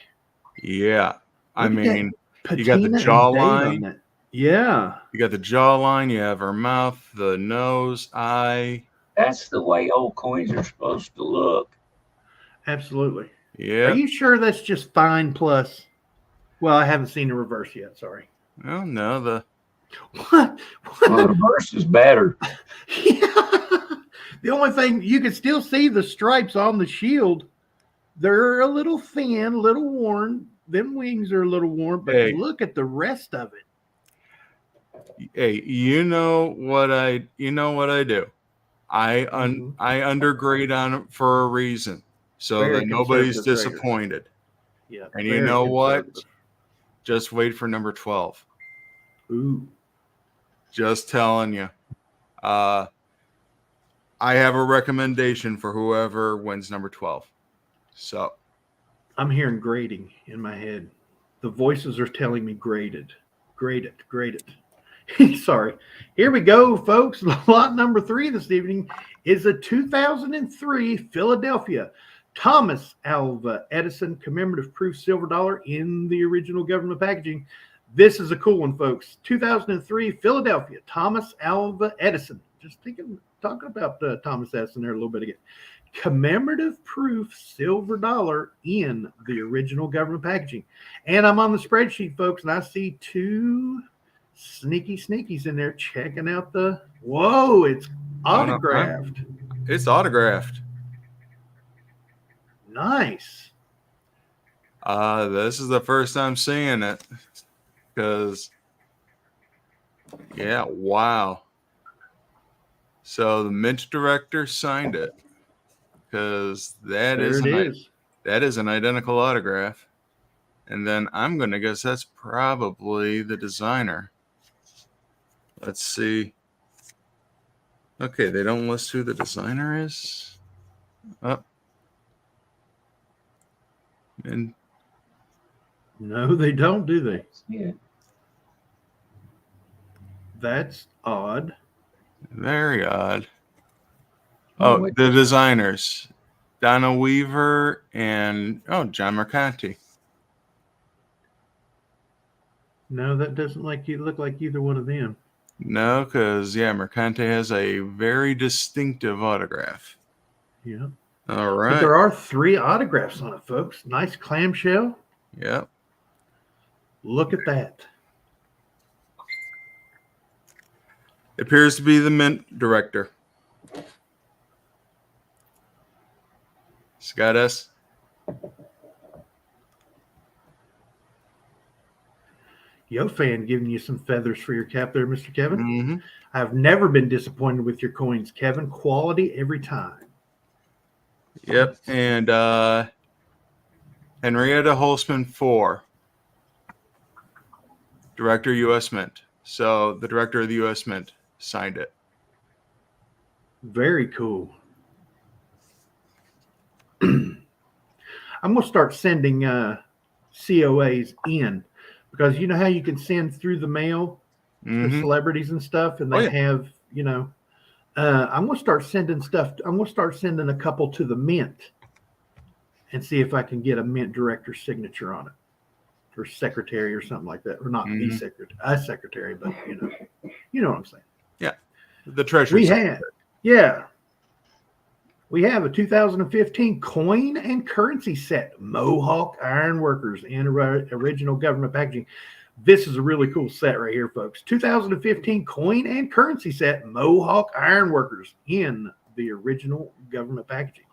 Yeah. I mean, you
Patina
got the
and date
jawline.
on that. Yeah.
You got the jawline. You have her mouth, the nose, eye.
That's the way old coins are supposed to look.
Absolutely.
Yeah.
Are you sure that's just fine plus? Well, I haven't seen the reverse yet. Sorry.
Oh, no.
What?
Well, the reverse is better.
Yeah. The only thing, you can still see the stripes on the shield. They're a little thin, a little worn. Them wings are a little worn, but
Hey.
look at the rest of it.
Hey, you know what I do. I undergrade on it for a reason, so
Very
that nobody's
conservative grader.
disappointed.
Yeah.
And you
very
know what?
conservative.
Just wait for number 12.
Ooh.
Just telling you. I have a recommendation for whoever wins number 12. So
I'm hearing grading in my head. The voices are telling me graded. Grade it. Grade it. Sorry. Here we go, folks. Lot number 3 this evening is a 2003 Philadelphia Thomas Alva Edison commemorative proof silver dollar in the original government packaging. This is a cool one, folks. 2003 Philadelphia Thomas Alva Edison. Just talking about Thomas Edison there a little bit again. Commemorative proof silver dollar in the original government packaging. And I'm on the spreadsheet, folks, and I see 2 sneakies in there checking out the. Whoa, it's autographed.
It's autographed.
Nice.
This is the first time seeing it. Because, yeah, wow. So the mint director signed it. Because that is an identical autograph. And then I'm going to guess that's probably the designer. Let's see. Okay, they don't list who the designer is. Oh. And
No, they don't, do they?
Yeah.
That's odd.
very odd. Oh, the designers. Donna Weaver and John Mercanti.
No, that doesn't look like either one of them.
No, because Mercanti has a very distinctive autograph.
Yeah.
All right.
But there are 3 autographs on it, folks. Nice clamshell.
Yep.
Look at that.
Appears to be the mint director. Scott S.
Yo fan giving you some feathers for your cap there, Mr. Kevin.
Mm-hmm.
I've never been disappointed with your coins, Kevin. Quality every time.
Yep. And Henrietta Holzman 4, Director U.S. Mint. So the director of the U.S. Mint signed it.
Very cool. I'm going to start sending COAs in, because you know how you can send through the mail to celebrities and stuff, and they have, you know, I'm going to start sending stuff. I'm going to start sending a couple to the Mint and see if I can get a Mint director's signature on it, or secretary or something like that, or not the secretary, a secretary, but you know what I'm saying.
Yeah, the treasury.
We have a 2015 coin and currency set, Mohawk Ironworkers in original government packaging. This is a really cool set right here, folks. 2015 coin and currency set, Mohawk Ironworkers in the original government packaging.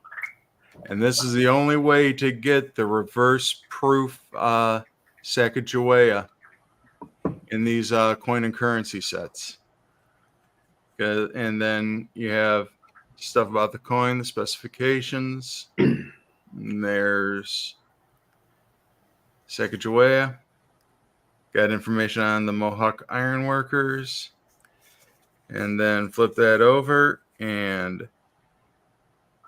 And this is the only way to get the reverse proof Sacagawea in these coin and currency sets. And then you have stuff about the coin, the specifications. And there's Sacagawea. Got information on the Mohawk Ironworkers. And then flip that over, and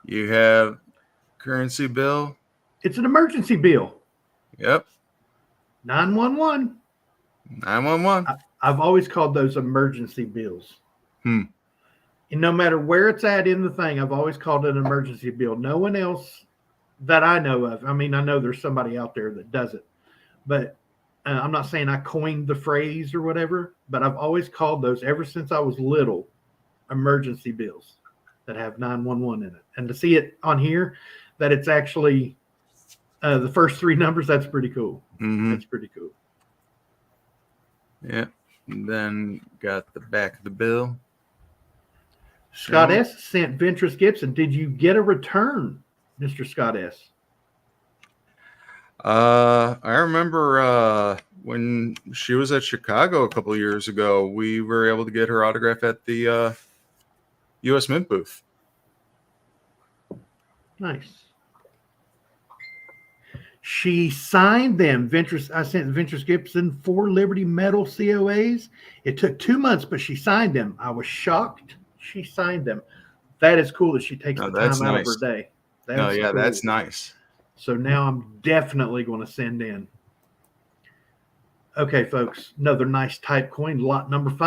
you have currency bill.
It's an emergency bill.
Yep.
911.
911.
I've always called those emergency bills. And no matter where it's at in the thing, I've always called it an emergency bill. No one else that I know of. I mean, I know there's somebody out there that does it, but I'm not saying I coined the phrase or whatever, but I've always called those, ever since I was little, emergency bills that have 911 in it. And to see it on here, that it's actually the first three numbers, that's pretty cool. That's pretty cool.
Yeah. And then got the back of the bill.
Scott S. sent Ventress Gibson. Did you get a return, Mr. Scott S.?
I remember when she was at Chicago a couple of years ago, we were able to get her autograph at the U.S. Mint booth.
Nice. She signed them. I sent Ventress Gibson 4 Liberty Medal COAs. It took 2 months, but she signed them. I was shocked. She signed them. That is cool that she takes the time out of her day. That's cool.
That's nice.
So now I'm definitely going to send in. Okay, folks, another nice type coin, lot number 5,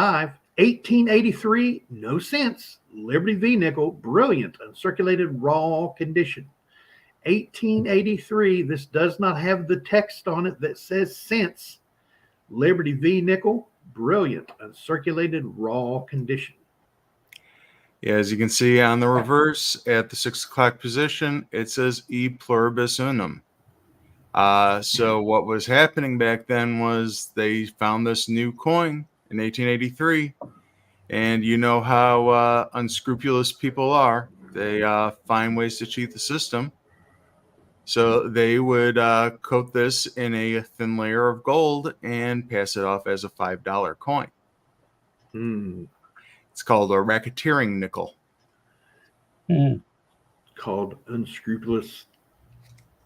1883, no cents, Liberty V nickel, brilliant, uncirculated, raw condition. 1883, this does not have the text on it that says cents. Liberty V nickel, brilliant, uncirculated, raw condition.
Yeah, as you can see on the reverse at the 6 o'clock position, it says E pluribus unum. So what was happening back then was they found this new coin in 1883, and you know how unscrupulous people are. They find ways to cheat the system. So they would coat this in a thin layer of gold and pass it off as a $5 coin. It's called a racketeering nickel.
Called unscrupulous,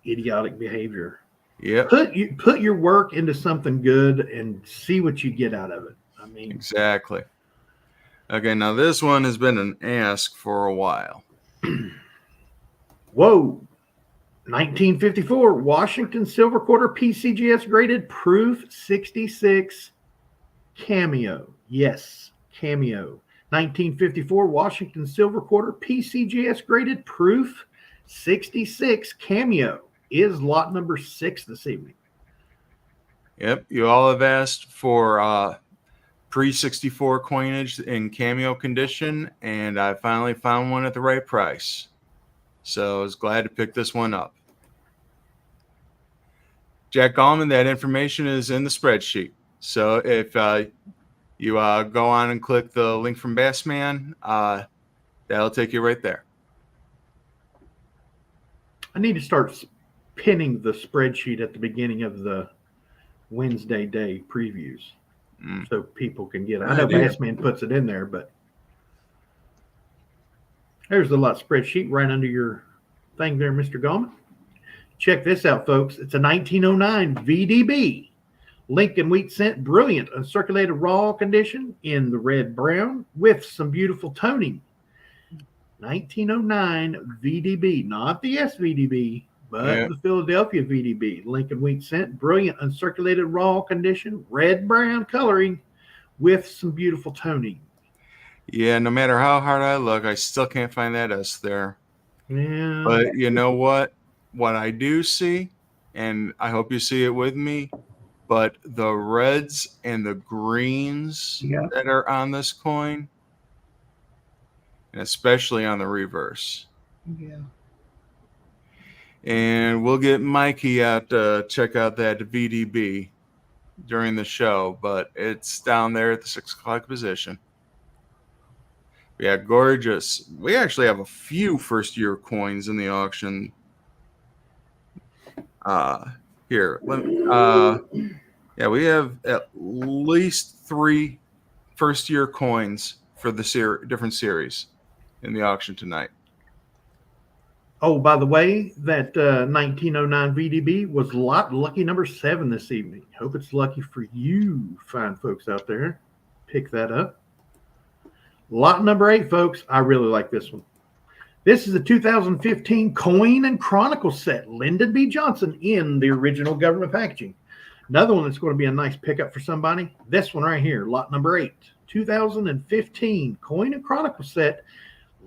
idiotic behavior.
Yeah.
Put your work into something good and see what you get out of it. I mean,
exactly. Okay, now this one has been an ask for a while.
Whoa. 1954 Washington Silver Quarter PCGS graded proof 66 cameo. Yes, cameo. 1954 Washington Silver Quarter PCGS graded proof 66 cameo is lot number 6 this evening.
Yep, you all have asked for pre-64 coinage in cameo condition, and I finally found one at the right price. So I was glad to pick this one up. Jack Gallman, that information is in the spreadsheet. So if you go on and click the link from Bassman, that'll take you right there.
I need to start pinning the spreadsheet at the beginning of the Wednesday day previews so people can get it. I know Bassman puts it in there, but there's the lot spreadsheet right under your thing there, Mr. Gallman. Check this out, folks. It's a 1909 VDB. Lincoln Wheat Cent, brilliant, uncirculated raw condition in the red brown with some beautiful toning. 1909 VDB, not the SVDB, but the Philadelphia VDB. Lincoln Wheat Cent, brilliant, uncirculated raw condition, red brown coloring with some beautiful toning.
Yeah, no matter how hard I look, I still can't find that S there.
Yeah.
But you know what? What I do see, and I hope you see it with me, but the reds and the greens that are on this coin, and especially on the reverse.
Yeah.
And we'll get Mikey out to check out that VDB during the show, but it's down there at the 6 o'clock position. Yeah, gorgeous. We actually have a few first-year coins in the auction. Here, yeah, we have at least 3 first-year coins for the different series in the auction tonight.
Oh, by the way, that 1909 VDB was lot lucky number 7 this evening. Hope it's lucky for you, fine folks out there. Pick that up. Lot number 8, folks. I really like this one. This is the 2015 Coin and Chronicle set. Lyndon B. Johnson in the original government packaging. Another one that's going to be a nice pickup for somebody. This one right here, lot number 8. 2015 Coin and Chronicle set.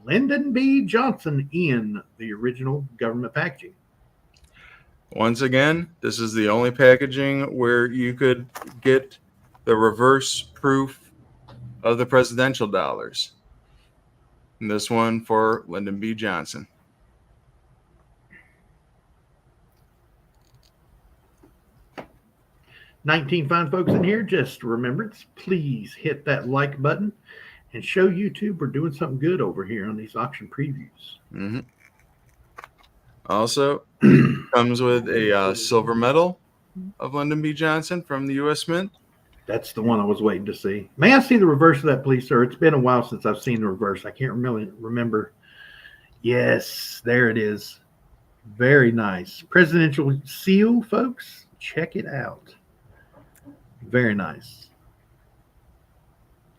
Lyndon B. Johnson in the original government packaging.
Once again, this is the only packaging where you could get the reverse proof of the presidential dollars. And this one for Lyndon B. Johnson.
$19 fine folks in here. Just remembrance, please hit that like button and show YouTube we're doing something good over here on these auction previews.
Mm-hmm. Also, comes with a silver medal of Lyndon B. Johnson from the U.S. Mint.
That's the one I was waiting to see. May I see the reverse of that, please, sir? It's been a while since I've seen the reverse. I can't really remember. Yes, there it is. Very nice. Presidential seal, folks. Check it out. Very nice.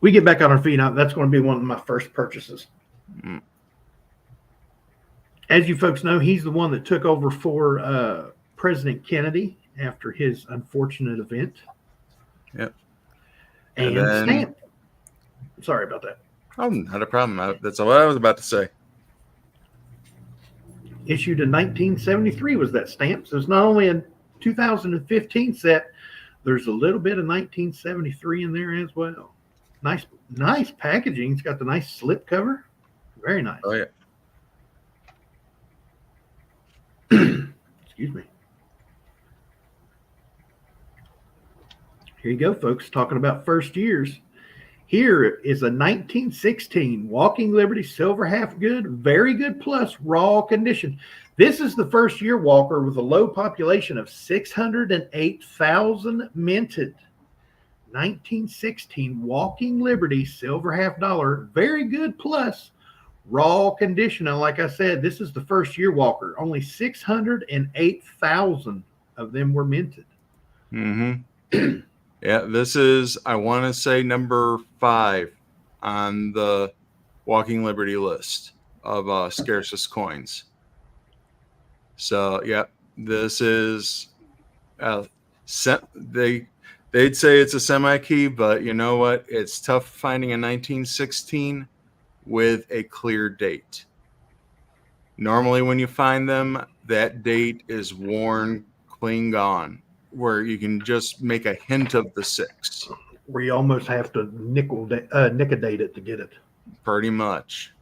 We get back on our feet. That's going to be one of my first purchases.
Mm.
As you folks know, he's the one that took over for President Kennedy after his unfortunate event.
Yep.
And
then,
stamp. Sorry about that.
Oh, not a problem. That's what I was about to say.
Issued in 1973 was that stamp. So it's not only a 2015 set, there's a little bit of 1973 in there as well. Nice packaging. It's got the nice slip cover. Very nice.
Oh, yeah.
Excuse me. Here you go, folks, talking about first years. Here is a 1916 Walking Liberty Silver Half Good, Very Good Plus raw condition. This is the first year walker with a low population of 608,000 minted. 1916 Walking Liberty Silver Half Dollar, Very Good Plus raw condition. And like I said, this is the first year walker. Only 608,000 of them were minted.
Mm-hmm. Yeah, this is, I want to say, number 5 on the Walking Liberty list of scarcest coins. So, yeah, this is, they'd say it's a semi-key, but you know what? It's tough finding a 1916 with a clear date. Normally when you find them, that date is worn, clean gone, where you can just make a hint of the 6.
Where you almost have to nicodate it to get it.
Pretty much.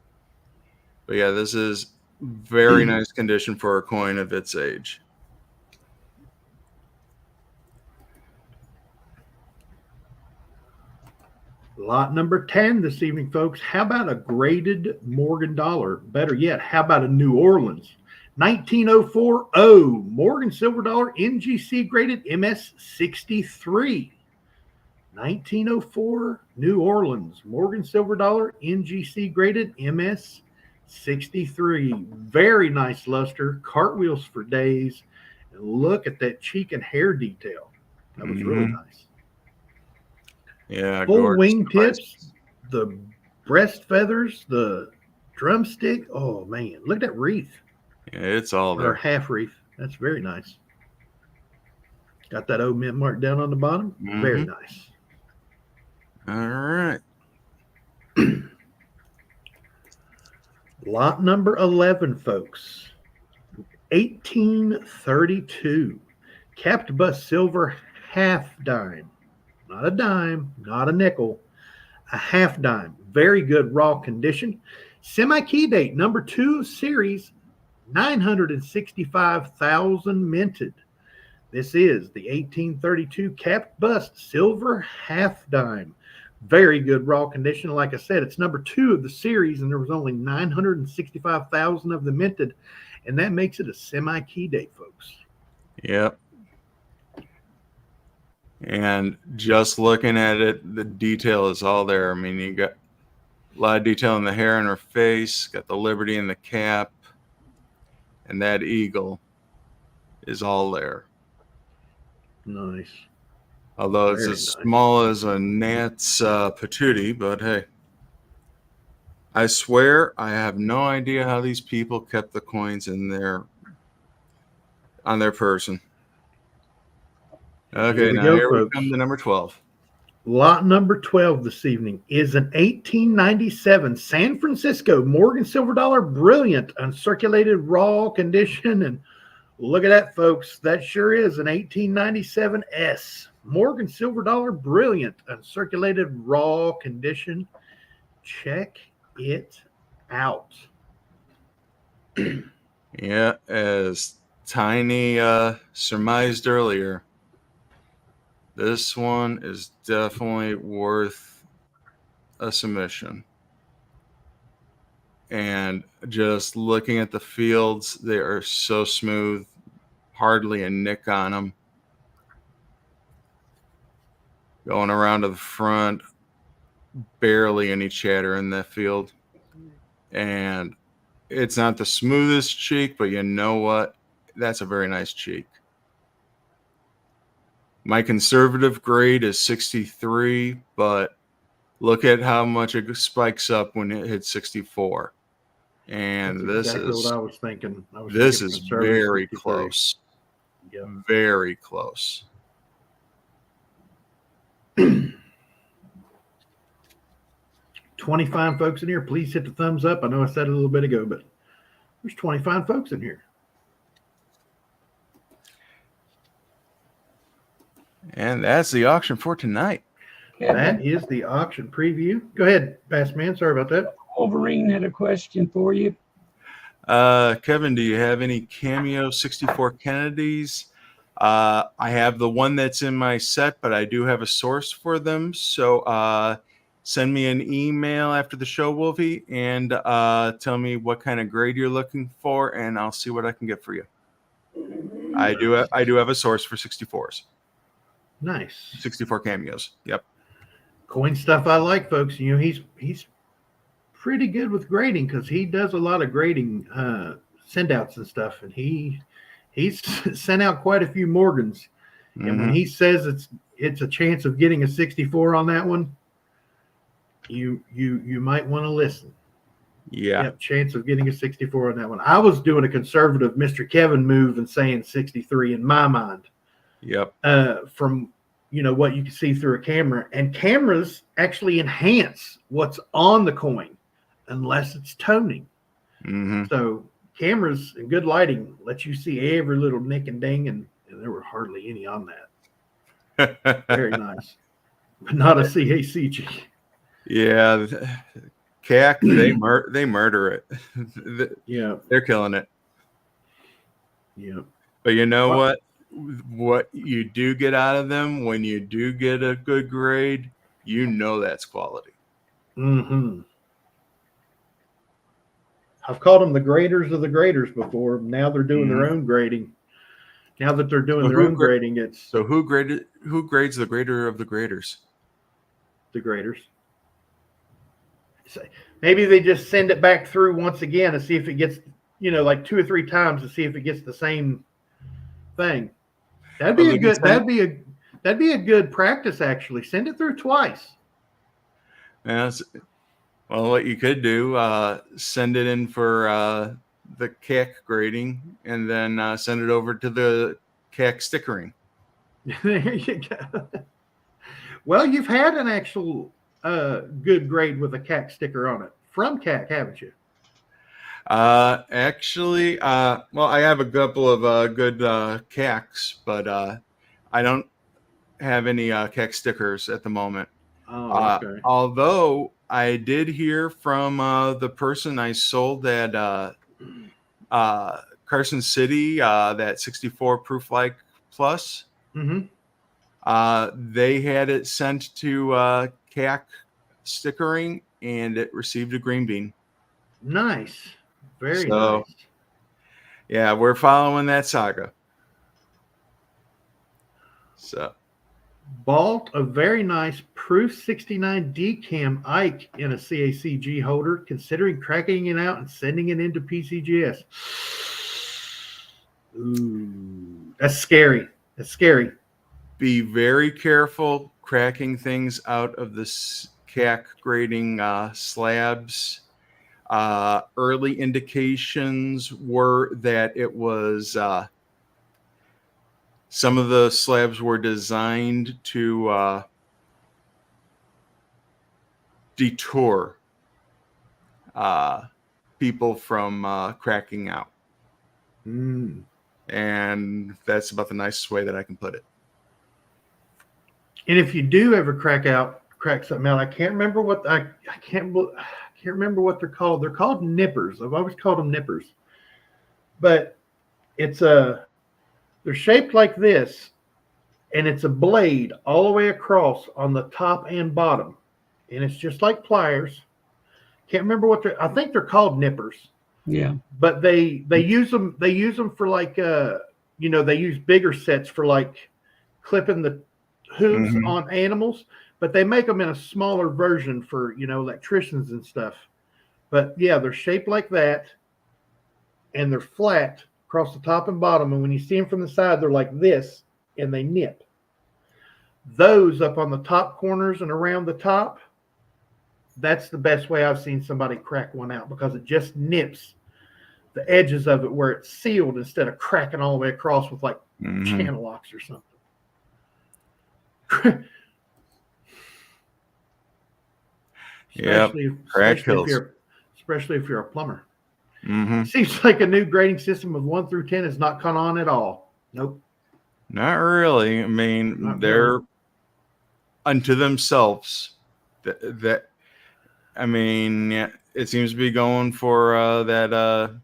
But yeah, this is very nice condition for a coin of its age.
Lot number 10 this evening, folks. How about a graded Morgan dollar? Better yet, how about a New Orleans 1904 Morgan silver dollar NGC graded MS 63. 1904 New Orleans Morgan silver dollar NGC graded MS 63. Very nice luster. Cartwheels for days. And look at that cheek and hair detail. That was really nice.
Yeah.
Full wing tips, the breast feathers, the drumstick. Oh, man. Look at that wreath.
Yeah, it's all
Or
there.
half wreath. That's very nice. Got that old mint mark down on the bottom. Very nice.
All right.
Lot number 11, folks. 1832. Capped bust silver half dime. Not a dime, not a nickel. A half dime. Very good raw condition. Semi-key date, number 2 of series, 965,000 minted. This is the 1832 capped bust silver half dime. Very good raw condition. Like I said, it's number 2 of the series, and there was only 965,000 of them minted, and that makes it a semi-key date, folks.
Yep. And just looking at it, the detail is all there. I mean, you got a lot of detail in the hair and her face, got the Liberty in the cap, and that eagle is all there.
Nice.
Although it's as small as a gnat's patootie, but hey. I swear I have no idea how these people kept the coins in there on their person. Okay, now here we come to number 12.
Lot number 12 this evening is an 1897 San Francisco Morgan Silver Dollar Brilliant uncirculated raw condition. And look at that, folks. That sure is an 1897 S. Morgan Silver Dollar Brilliant uncirculated raw condition. Check it out.
Yeah, as Tiny surmised earlier, this one is definitely worth a submission. And just looking at the fields, they are so smooth, hardly a nick on them. Going around to the front, barely any chatter in that field. And it's not the smoothest cheek, but you know what? That's a very nice cheek. My conservative grade is 63, but look at how much it spikes up when it hits 64. And
That's
this
exactly
is
what I was thinking.
This is very
63.
close.
Yep.
Very close.
20 fine folks in here, please hit the thumbs up. I know I said it a little bit ago, but there's 20 fine folks in here.
And that's the auction for tonight.
That is the auction preview. Go ahead, Bass Man. Sorry about that.
Wolverine had a question for you.
Kevin, do you have any Cameo 64 Kennedys? I have the one that's in my set, but I do have a source for them. So send me an email after the show, Wolfie, and tell me what kind of grade you're looking for, and I'll see what I can get for you. I do have a source for 64s.
Nice.
64 Cameos. Yep.
Coin stuff I like, folks. You know, he's pretty good with grading because he does a lot of grading send outs and stuff, and he's sent out quite a few Morgans. Mm-hmm. And when he says it's a chance of getting a 64 on that one, you might want to listen.
Yeah.
Yep, chance of getting a 64 on that one. I was doing a conservative Mr. Kevin move and saying 63 in my mind.
Yep.
From what you can see through a camera, and cameras actually enhance what's on the coin unless it's toning.
Mm-hmm.
So cameras and good lighting let you see every little nick and ding, and there were hardly any on that. Very nice, but not a CACG.
Yeah, CAC they murder it.
Yeah,
they're killing it.
Yeah,
but you know what? What you do get out of them when you do get a good grade, that's quality.
Mm-hmm. I've called them the graders of the graders before. Now they're doing their own grading. Now that they're doing their own grading, it's
so who grades the grader of the graders?
The graders. maybe they just send it back through once again and see if it gets, like 2 or 3 times to see if it gets the same thing. That'd be a good practice actually. Send it through twice.
Yes. Well, what you could do, send it in for the CAC grading, and then send it over to the CAC stickering.
There you go. Well, you've had an actual good grade with a CAC sticker on it from CAC, haven't you?
Actually, well, I have a couple of good CACs, but I don't have any CAC stickers at the moment.
Oh, okay.
Although I did hear from the person I sold at Carson City, that 64 Proof Like Plus.
Mm-hmm.
They had it sent to CAC stickering, and it received a green bean.
Nice. Very nice.
Yeah, we're following that saga. So,
bought a very nice Proof 69 DCAM Ike in a CACG holder, considering cracking it out and sending it into PCGS. Ooh, that's scary. That's scary.
Be very careful cracking things out of the CAC grading slabs. Early indications were that it was some of the slabs were designed to detour people from cracking out.
Mm.
And that's about the nicest way that I can put it.
And if you do ever crack something out, I can't remember what I can't remember what they're called. They're called nippers. I've always called them nippers. But they're shaped like this, and it's a blade all the way across on the top and bottom, and it's just like pliers. Can't remember I think they're called nippers.
Yeah.
But they use them for like they use bigger sets for like clipping the hooves on animals, but they make them in a smaller version for electricians and stuff. But yeah, they're shaped like that, and they're flat across the top and bottom, and when you see them from the side, they're like this, and they nip. Those up on the top corners and around the top, that's the best way I've seen somebody crack one out, because it just nips the edges of it where it's sealed instead of cracking all the way across with like channel locks or something. Especially if you're a plumber. Seems like a new grading system of 1 through 10 is not caught on at all. Nope.
Not really. I mean, they're unto themselves. That I mean, it seems to be going for that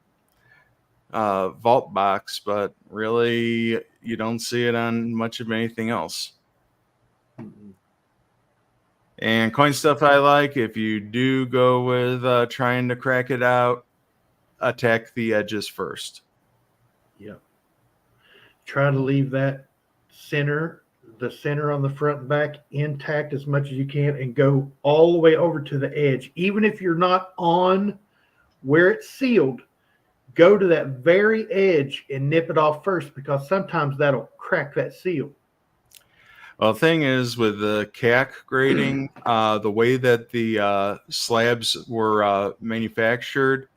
vault box, but really, you don't see it on much of anything else. And coin stuff I like, if you do go with trying to crack it out, attack the edges first.
Yep. Try to leave the center on the front and back intact as much as you can, and go all the way over to the edge. Even if you're not on where it's sealed, go to that very edge and nip it off first, because sometimes that'll crack that seal.
Well, the thing is, with the CAC grading, the way that the slabs were manufactured,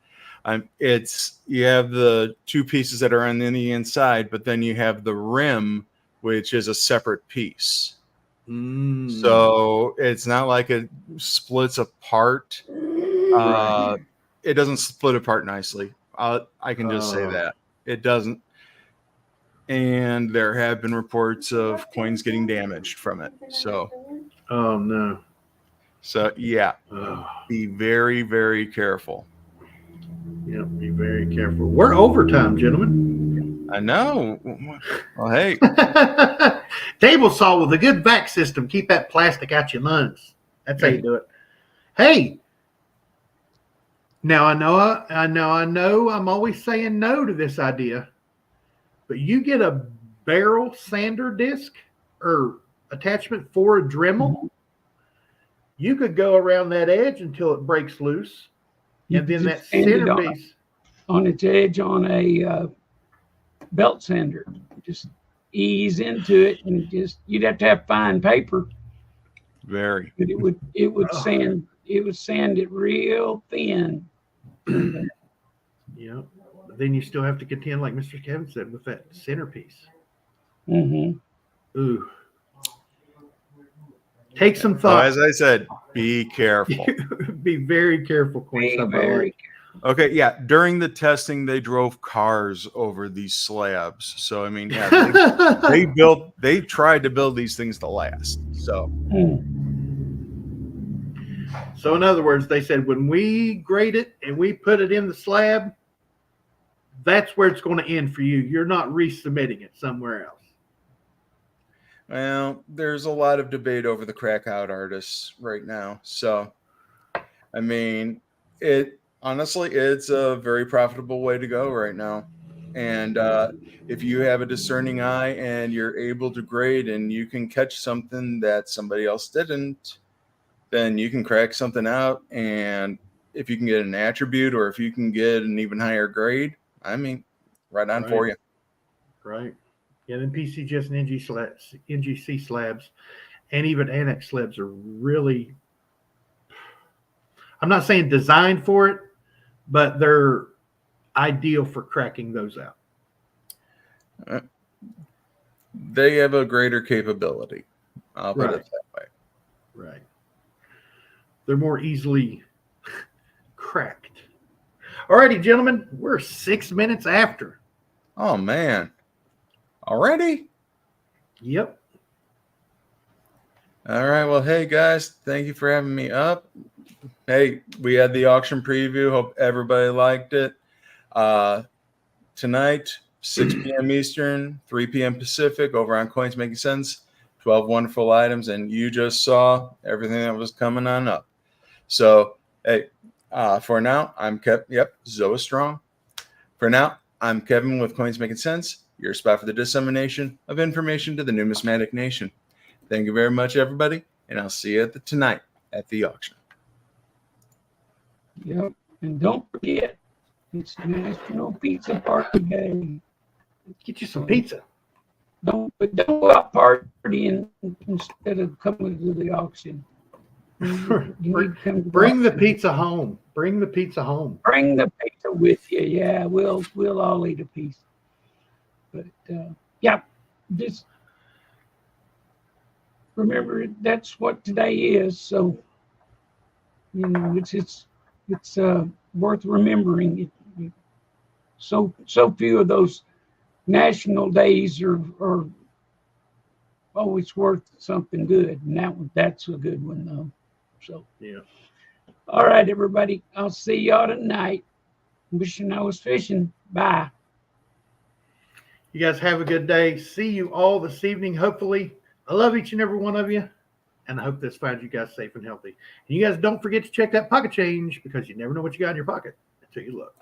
you have the two pieces that are on the inside, but then you have the rim, which is a separate piece. So it's not like it splits apart.
Right.
It doesn't split apart nicely. I can just say that. It doesn't. And there have been reports of coins getting damaged from it. So.
Oh, no.
So, yeah. Be very, very careful.
Yep, be very careful. We're overtime, gentlemen.
I know. Well, hey.
Table saw with a good vac system. Keep that plastic out your lungs. That's how you do it. Hey. Now, I know I'm always saying no to this idea, but you get a barrel sander disc or attachment for a Dremel, you could go around that edge until it breaks loose,
You
and then
could
that
just sand it
centerpiece.
on its edge on a belt sander. Just ease into it, and you'd have to have fine paper,
Very.
but it would sand it real thin. And,
Yeah. But then you still have to contend, like Mr. Kevin said, with that centerpiece.
mhm.
Ooh. Take some
So
thought.
as I said, be careful.
Be very careful, Queen.
Be
Stuff I
very
like.
Okay, yeah. During the testing, they drove cars over these slabs. So I mean, yeah, they tried to build these things to last. So
So in other words, they said when we grade it and we put it in the slab, that's where it's going to end for you. You're not resubmitting it somewhere else.
well, there's a lot of debate over the crack out artists right now. So I mean, it's a very profitable way to go right now. And if you have a discerning eye and you're able to grade and you can catch something that somebody else didn't, then you can crack something out. And if you can get an attribute or if you can get an even higher grade, I mean, right on for you.
Right. Yeah, then PCGS and NGC slabs and even annex slabs are really, I'm not saying designed for it, but they're ideal for cracking those out.
They have a greater capability. I'll put it that way.
Right. They're more easily cracked. Alrighty, gentlemen, we're 6 minutes after.
Oh man. Already?
Yep.
All right. Well, hey guys, thank you for having me up. Hey, we had the auction preview. Hope everybody liked it. Tonight, 6 p.m. Eastern, 3 p.m. Pacific, over on Coins Making Sense. 12 wonderful items, and you just saw everything that was coming on up. So, hey, for now, I'm Kevin. Yep, Zoey strong. For now, I'm Kevin with Coins Making Sense, your spot for the dissemination of information to the numismatic nation. Thank you very much, everybody, and I'll see you tonight at the auction.
Yep. And don't forget, it's National Pizza Party Day.
Get you some pizza.
Don't go out partying instead of coming to the auction. You need to come to
Bring the
auction.
pizza home. Bring the pizza home.
Bring the pizza with you. Yeah, we'll all eat a piece. But yeah, just remember that's what today is. So you know, it's worth remembering. So few of those national days are always worth something good, and that's a good one though. So
yeah.
All right, everybody. I'll see y'all tonight. Wishing I was fishing. Bye.
You guys have a good day. See you all this evening, hopefully. I love each and every one of you, and I hope this finds you guys safe and healthy. And you guys don't forget to check that pocket change because you never know what you got in your pocket until you look.